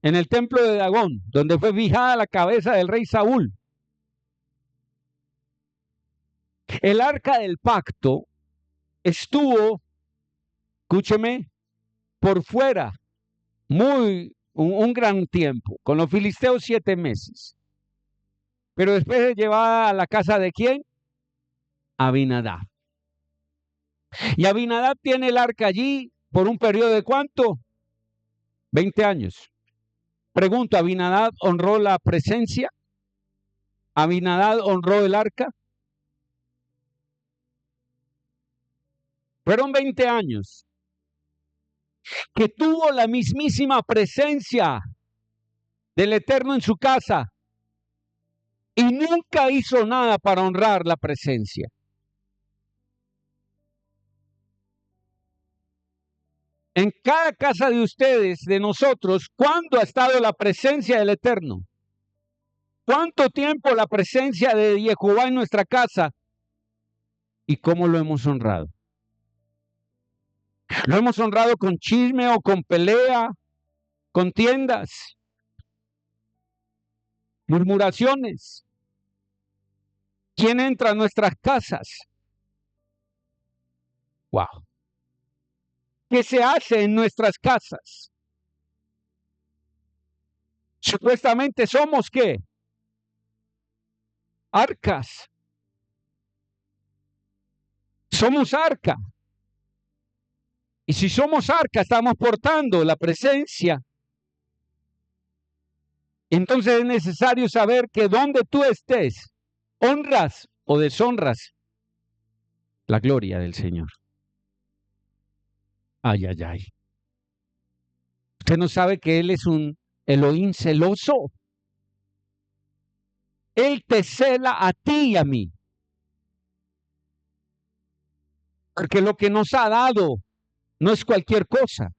En el templo de Dagón, donde fue fijada la cabeza del rey Saúl. El arca del pacto estuvo, escúcheme, por fuera un gran tiempo, con los filisteos 7 meses. Pero después se llevaba a la casa de ¿quién? Abinadab. Y Abinadab tiene el arca allí por un periodo de ¿cuánto? 20 años. Pregunto, ¿Abinadab honró la presencia? ¿Abinadab honró el arca? Fueron 20 años que tuvo la mismísima presencia del Eterno en su casa y nunca hizo nada para honrar la presencia. En cada casa de ustedes, de nosotros, ¿cuándo ha estado la presencia del Eterno? ¿Cuánto tiempo la presencia de Jehová en nuestra casa? ¿Y cómo lo hemos honrado? ¿Lo hemos honrado con chisme o con pelea, contiendas, murmuraciones? ¿Quién entra a nuestras casas? Wow. ¿Qué se hace en nuestras casas? Supuestamente somos ¿qué? Arcas. Somos arca. Y si somos arca, estamos portando la presencia. Entonces es necesario saber que donde tú estés, honras o deshonras la gloria del Señor. Ay, ay, ay. Usted no sabe que Él es un Elohim celoso. Él te cela a ti y a mí. Porque lo que nos ha dado no es cualquier cosa.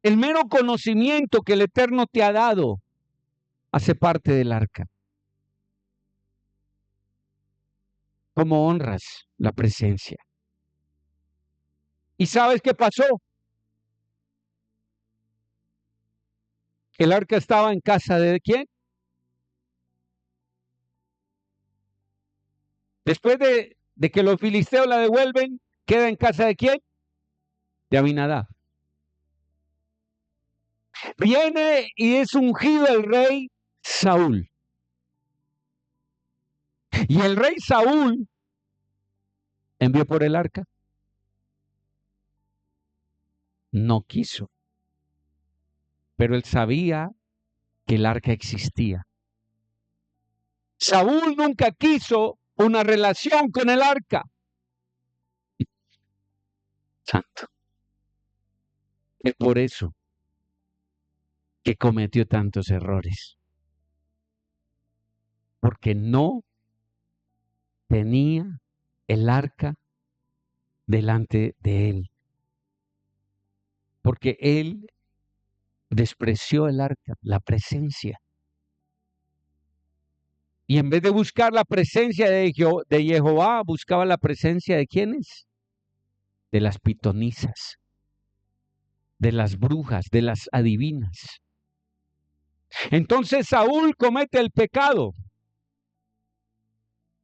El mero conocimiento que el Eterno te ha dado hace parte del arca. ¿Cómo honras la presencia? ¿Y sabes qué pasó? El arca estaba en casa de ¿quién? Después de que los filisteos la devuelven, ¿queda en casa de quién? De Abinadab. Viene y es ungido el rey Saúl. Y el rey Saúl envió por el arca. No quiso. Pero él sabía que el arca existía. Saúl nunca quiso una relación con el arca. Santo. Es por eso que cometió tantos errores. Porque no tenía el arca delante de él. Porque él despreció el arca, la presencia. Y en vez de buscar la presencia de Jehová, buscaba la presencia de ¿quiénes? De las pitonisas, de las brujas, de las adivinas. Entonces Saúl comete el pecado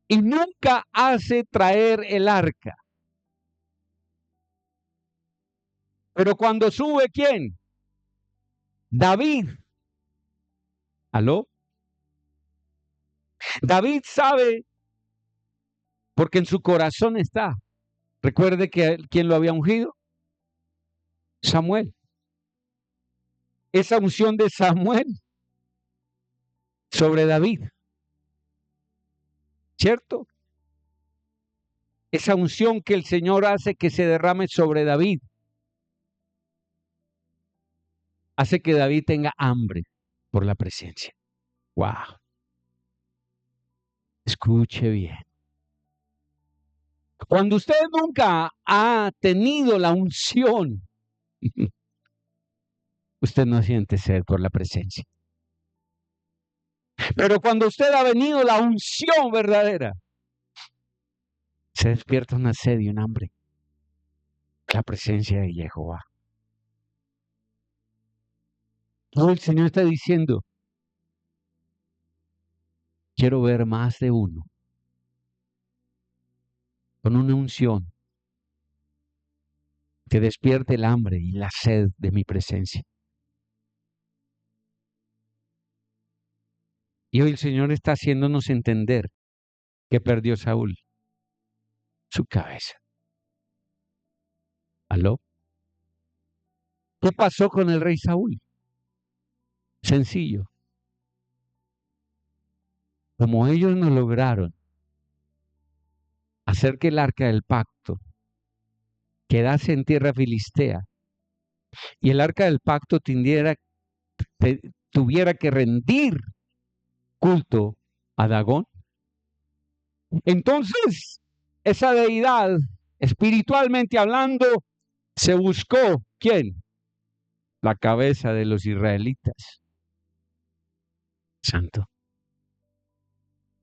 y nunca hace traer el arca. Pero cuando sube ¿quién? David. ¿Aló? David sabe, porque en su corazón está. Recuerde que ¿quién lo había ungido? Samuel. Esa unción de Samuel sobre David. ¿Cierto? Esa unción que el Señor hace que se derrame sobre David. Hace que David tenga hambre por la presencia. ¡Wow! Escuche bien. Cuando usted nunca ha tenido la unción, usted no siente sed por la presencia. Pero cuando usted ha venido la unción verdadera, se despierta una sed y un hambre. La presencia de Jehová. No, el Señor está diciendo, quiero ver más de uno con una unción que despierte el hambre y la sed de mi presencia. Y hoy el Señor está haciéndonos entender que perdió Saúl su cabeza. ¿Aló? ¿Qué pasó con el rey Saúl? Sencillo. Como ellos no lograron hacer que el arca del pacto quedase en tierra filistea y el arca del pacto tuviera que rendir culto a Dagón, entonces esa deidad, espiritualmente hablando, se buscó, ¿quién? La cabeza de los israelitas. Santo.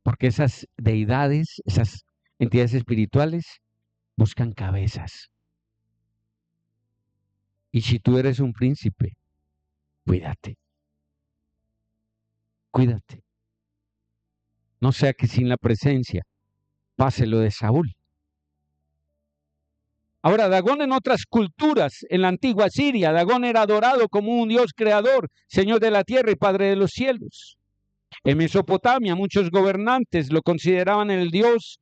Porque esas deidades, esas entidades espirituales, buscan cabezas. Y si tú eres un príncipe, cuídate. Cuídate. No sea que sin la presencia pase lo de Saúl. Ahora, Dagón en otras culturas, en la antigua Siria, Dagón era adorado como un dios creador, señor de la tierra y padre de los cielos. En Mesopotamia, muchos gobernantes lo consideraban el dios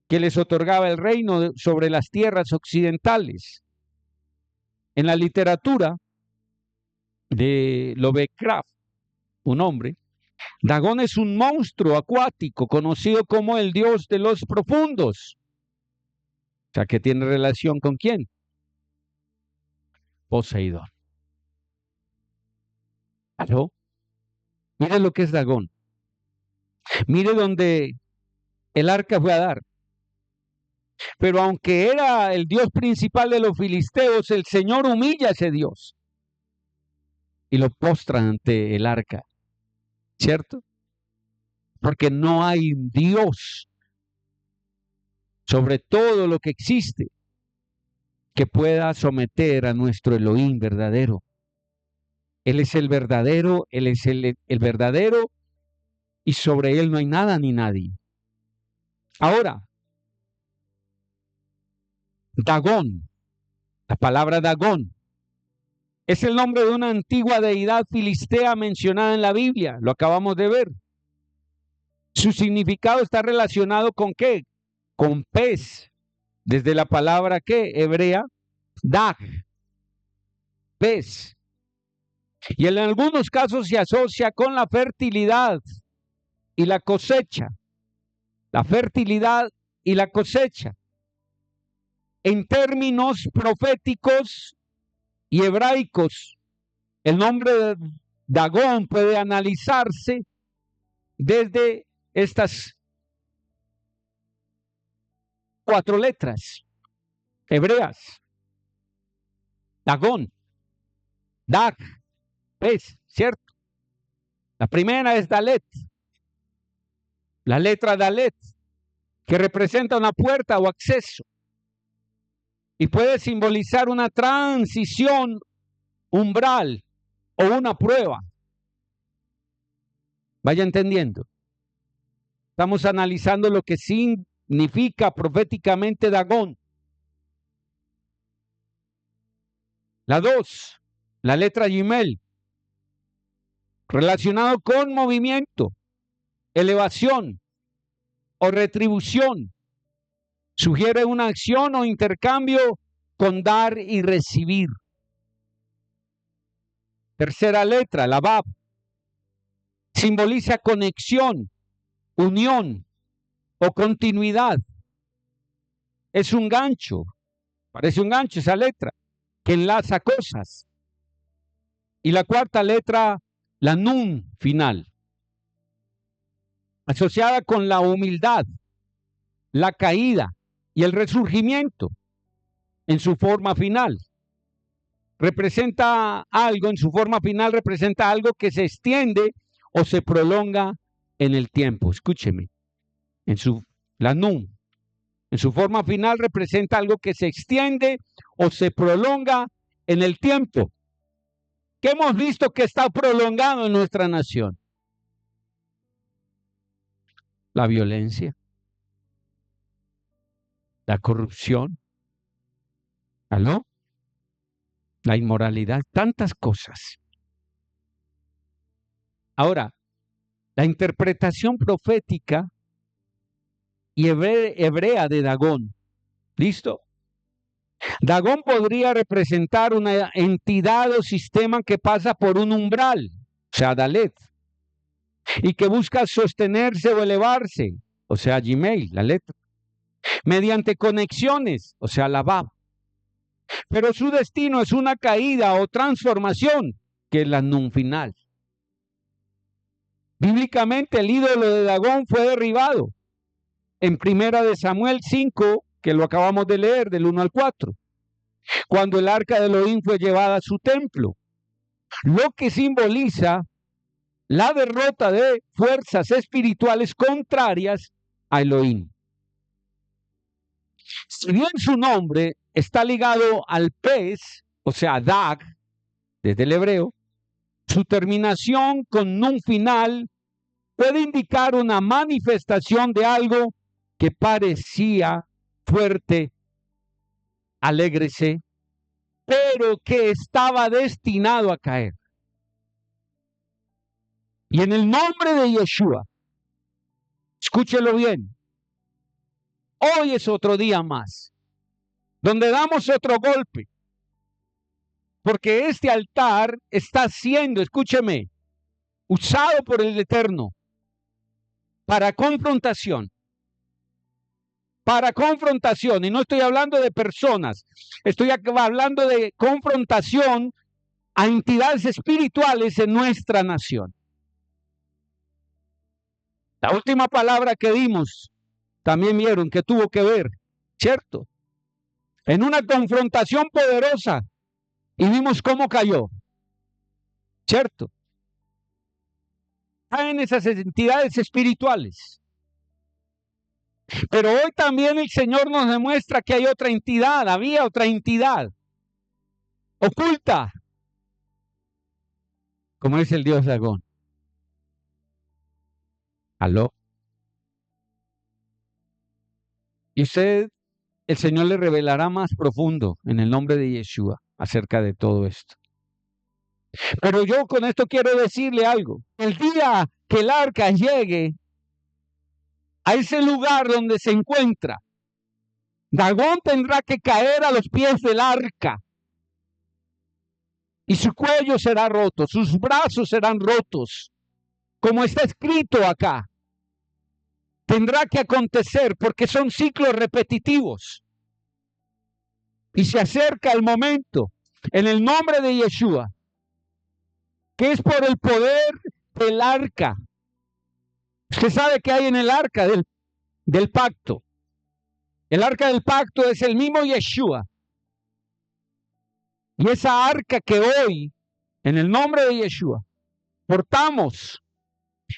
que les otorgaba el reino sobre las tierras occidentales. En la literatura de Lovecraft, un hombre, Dagón es un monstruo acuático conocido como el dios de los profundos. O sea, que tiene relación con quién? Poseidón. ¿Aló? Mire lo que es Dagón. Mire donde el arca fue a dar. Pero aunque era el dios principal de los filisteos, el Señor humilla a ese dios y lo postra ante el arca. ¿Cierto? Porque no hay Dios sobre todo lo que existe que pueda someter a nuestro Elohim verdadero. Él es el verdadero, Él es el verdadero y sobre Él no hay nada ni nadie. Ahora, Dagón, la palabra Dagón, es el nombre de una antigua deidad filistea mencionada en la Biblia, lo acabamos de ver. Su significado está relacionado con ¿qué? Con pez, desde la palabra ¿qué? Hebrea, dag, pez. Y en algunos casos se asocia con la fertilidad y la cosecha. La fertilidad y la cosecha. En términos proféticos y hebraicos, el nombre de Dagón puede analizarse desde estas 4 letras hebreas. Dagón, Dag, pez, ¿cierto? La primera es Dalet, la letra Dalet, que representa una puerta o acceso y puede simbolizar una transición, umbral o una prueba. Vaya entendiendo. Estamos analizando lo que significa proféticamente Dagón. La 2, la letra Gimel, relacionado con movimiento, elevación o retribución. Sugiere una acción o intercambio con dar y recibir. Tercera letra, la Bab, simboliza conexión, unión o continuidad. Es un gancho, parece un gancho esa letra, que enlaza cosas. Y la cuarta letra, la Nun final, asociada con la humildad, la caída y el resurgimiento en su forma final. Representa algo, en su forma final representa algo que se extiende o se prolonga en el tiempo. Escúcheme, la Nun, en su forma final representa algo que se extiende o se prolonga en el tiempo. ¿Qué hemos visto que está prolongado en nuestra nación? La violencia, la corrupción, ¿aló? La inmoralidad, tantas cosas. Ahora, la interpretación profética y hebrea de Dagón, ¿listo? Dagón podría representar una entidad o sistema que pasa por un umbral, o sea, Dalet, y que busca sostenerse o elevarse, o sea, Gmail, la letra, mediante conexiones, o sea, la Bab. Pero su destino es una caída o transformación, que es la Nun final. Bíblicamente el ídolo de Dagón fue derribado en Primera de Samuel 5, que lo acabamos de leer, del 1 al 4, cuando el arca de Elohim fue llevada a su templo, lo que simboliza la derrota de fuerzas espirituales contrarias a Elohim. Si bien su nombre está ligado al pez, o sea, Dag, desde el hebreo, su terminación con nun final puede indicar una manifestación de algo que parecía fuerte, alégrese, pero que estaba destinado a caer. Y en el nombre de Yeshua, escúchelo bien, hoy es otro día más, donde damos otro golpe, porque este altar está siendo, escúcheme, usado por el Eterno para confrontación, y no estoy hablando de personas, estoy hablando de confrontación a entidades espirituales en nuestra nación. La última palabra que dimos, también vieron que tuvo que ver, ¿cierto? En una confrontación poderosa, y vimos cómo cayó, ¿cierto? Caen esas entidades espirituales. Pero hoy también el Señor nos demuestra que hay otra entidad, había otra entidad oculta, como es el Dios Dagón. ¿Aló? Y usted, el Señor le revelará más profundo en el nombre de Yeshua acerca de todo esto. Pero yo con esto quiero decirle algo. El día que el arca llegue a ese lugar donde se encuentra, Dagón tendrá que caer a los pies del arca. Y su cuello será roto, sus brazos serán rotos, como está escrito acá. Tendrá que acontecer porque son ciclos repetitivos. Y se acerca el momento, en el nombre de Yeshua, que es por el poder del arca. Usted sabe que hay en el arca del pacto. El arca del pacto es el mismo Yeshua. Y esa arca que hoy, en el nombre de Yeshua, portamos,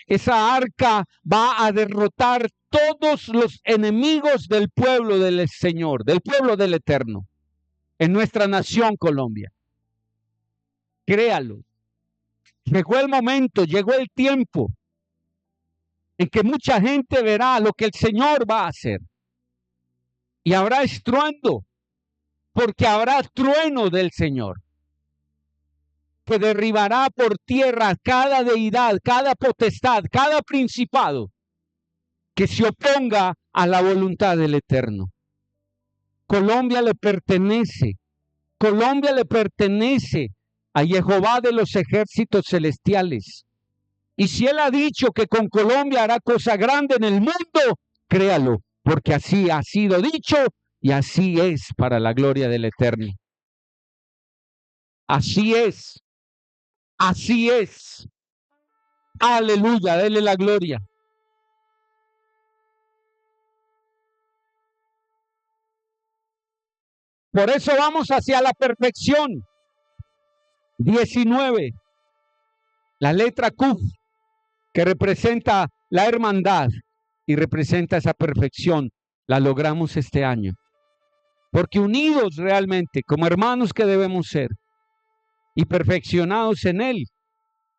esa arca va a derrotar todos los enemigos del pueblo del Señor, del pueblo del Eterno, en nuestra nación Colombia. Créalo. Llegó el momento, llegó el tiempo en que mucha gente verá lo que el Señor va a hacer. Y habrá estruendo, porque habrá trueno del Señor, que derribará por tierra cada deidad, cada potestad, cada principado que se oponga a la voluntad del Eterno. Colombia le pertenece a Jehová de los ejércitos celestiales. Y si Él ha dicho que con Colombia hará cosa grande en el mundo, créalo, porque así ha sido dicho y así es para la gloria del Eterno. Así es. Así es. Aleluya, dele la gloria. Por eso vamos hacia la perfección. 19. La letra Kuf, que representa la hermandad y representa esa perfección, la logramos este año. Porque unidos realmente, como hermanos que debemos ser, y perfeccionados en Él,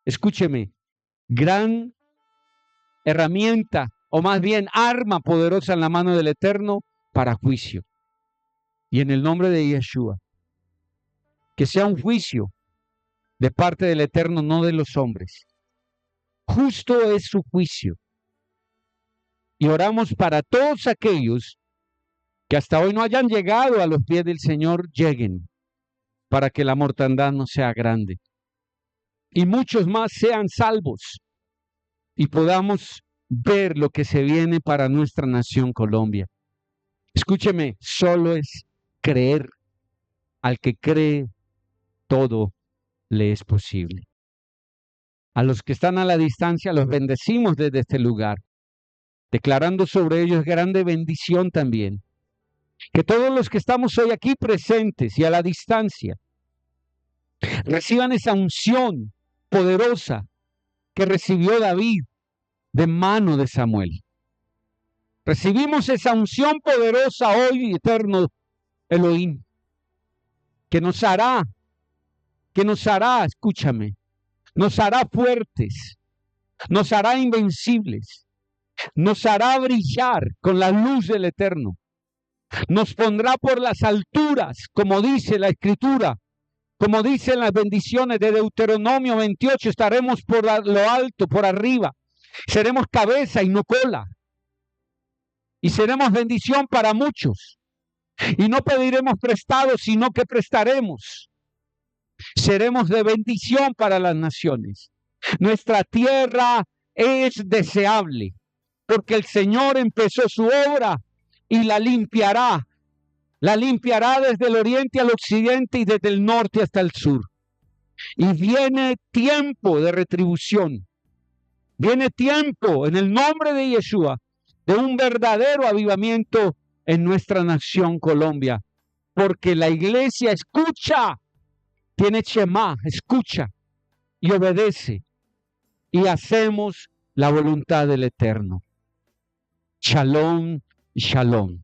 escúcheme, gran herramienta, o más bien arma poderosa en la mano del Eterno para juicio. Y en el nombre de Yeshua, que sea un juicio de parte del Eterno, no de los hombres. Justo es su juicio. Y oramos para todos aquellos que hasta hoy no hayan llegado a los pies del Señor, lleguen, para que la mortandad no sea grande. Y muchos más sean salvos y podamos ver lo que se viene para nuestra nación Colombia. Escúcheme, solo es creer. Al que cree, todo le es posible. A los que están a la distancia los bendecimos desde este lugar, declarando sobre ellos grande bendición también. Que todos los que estamos hoy aquí presentes y a la distancia reciban esa unción poderosa que recibió David de mano de Samuel. Recibimos esa unción poderosa hoy, eterno Elohim, que nos hará, escúchame, nos hará fuertes, nos hará invencibles, nos hará brillar con la luz del Eterno, nos pondrá por las alturas, como dice la Escritura, como dicen las bendiciones de Deuteronomio 28, estaremos por lo alto, por arriba, seremos cabeza y no cola, y seremos bendición para muchos, y no pediremos prestado, sino que prestaremos. Seremos de bendición para las naciones. Nuestra tierra es deseable, porque el Señor empezó su obra y la limpiará. La limpiará desde el oriente al occidente y desde el norte hasta el sur. Y viene tiempo de retribución. Viene tiempo, en el nombre de Yeshua, de un verdadero avivamiento en nuestra nación Colombia. Porque la iglesia escucha, tiene Shema, escucha y obedece. Y hacemos la voluntad del Eterno. Shalom, shalom.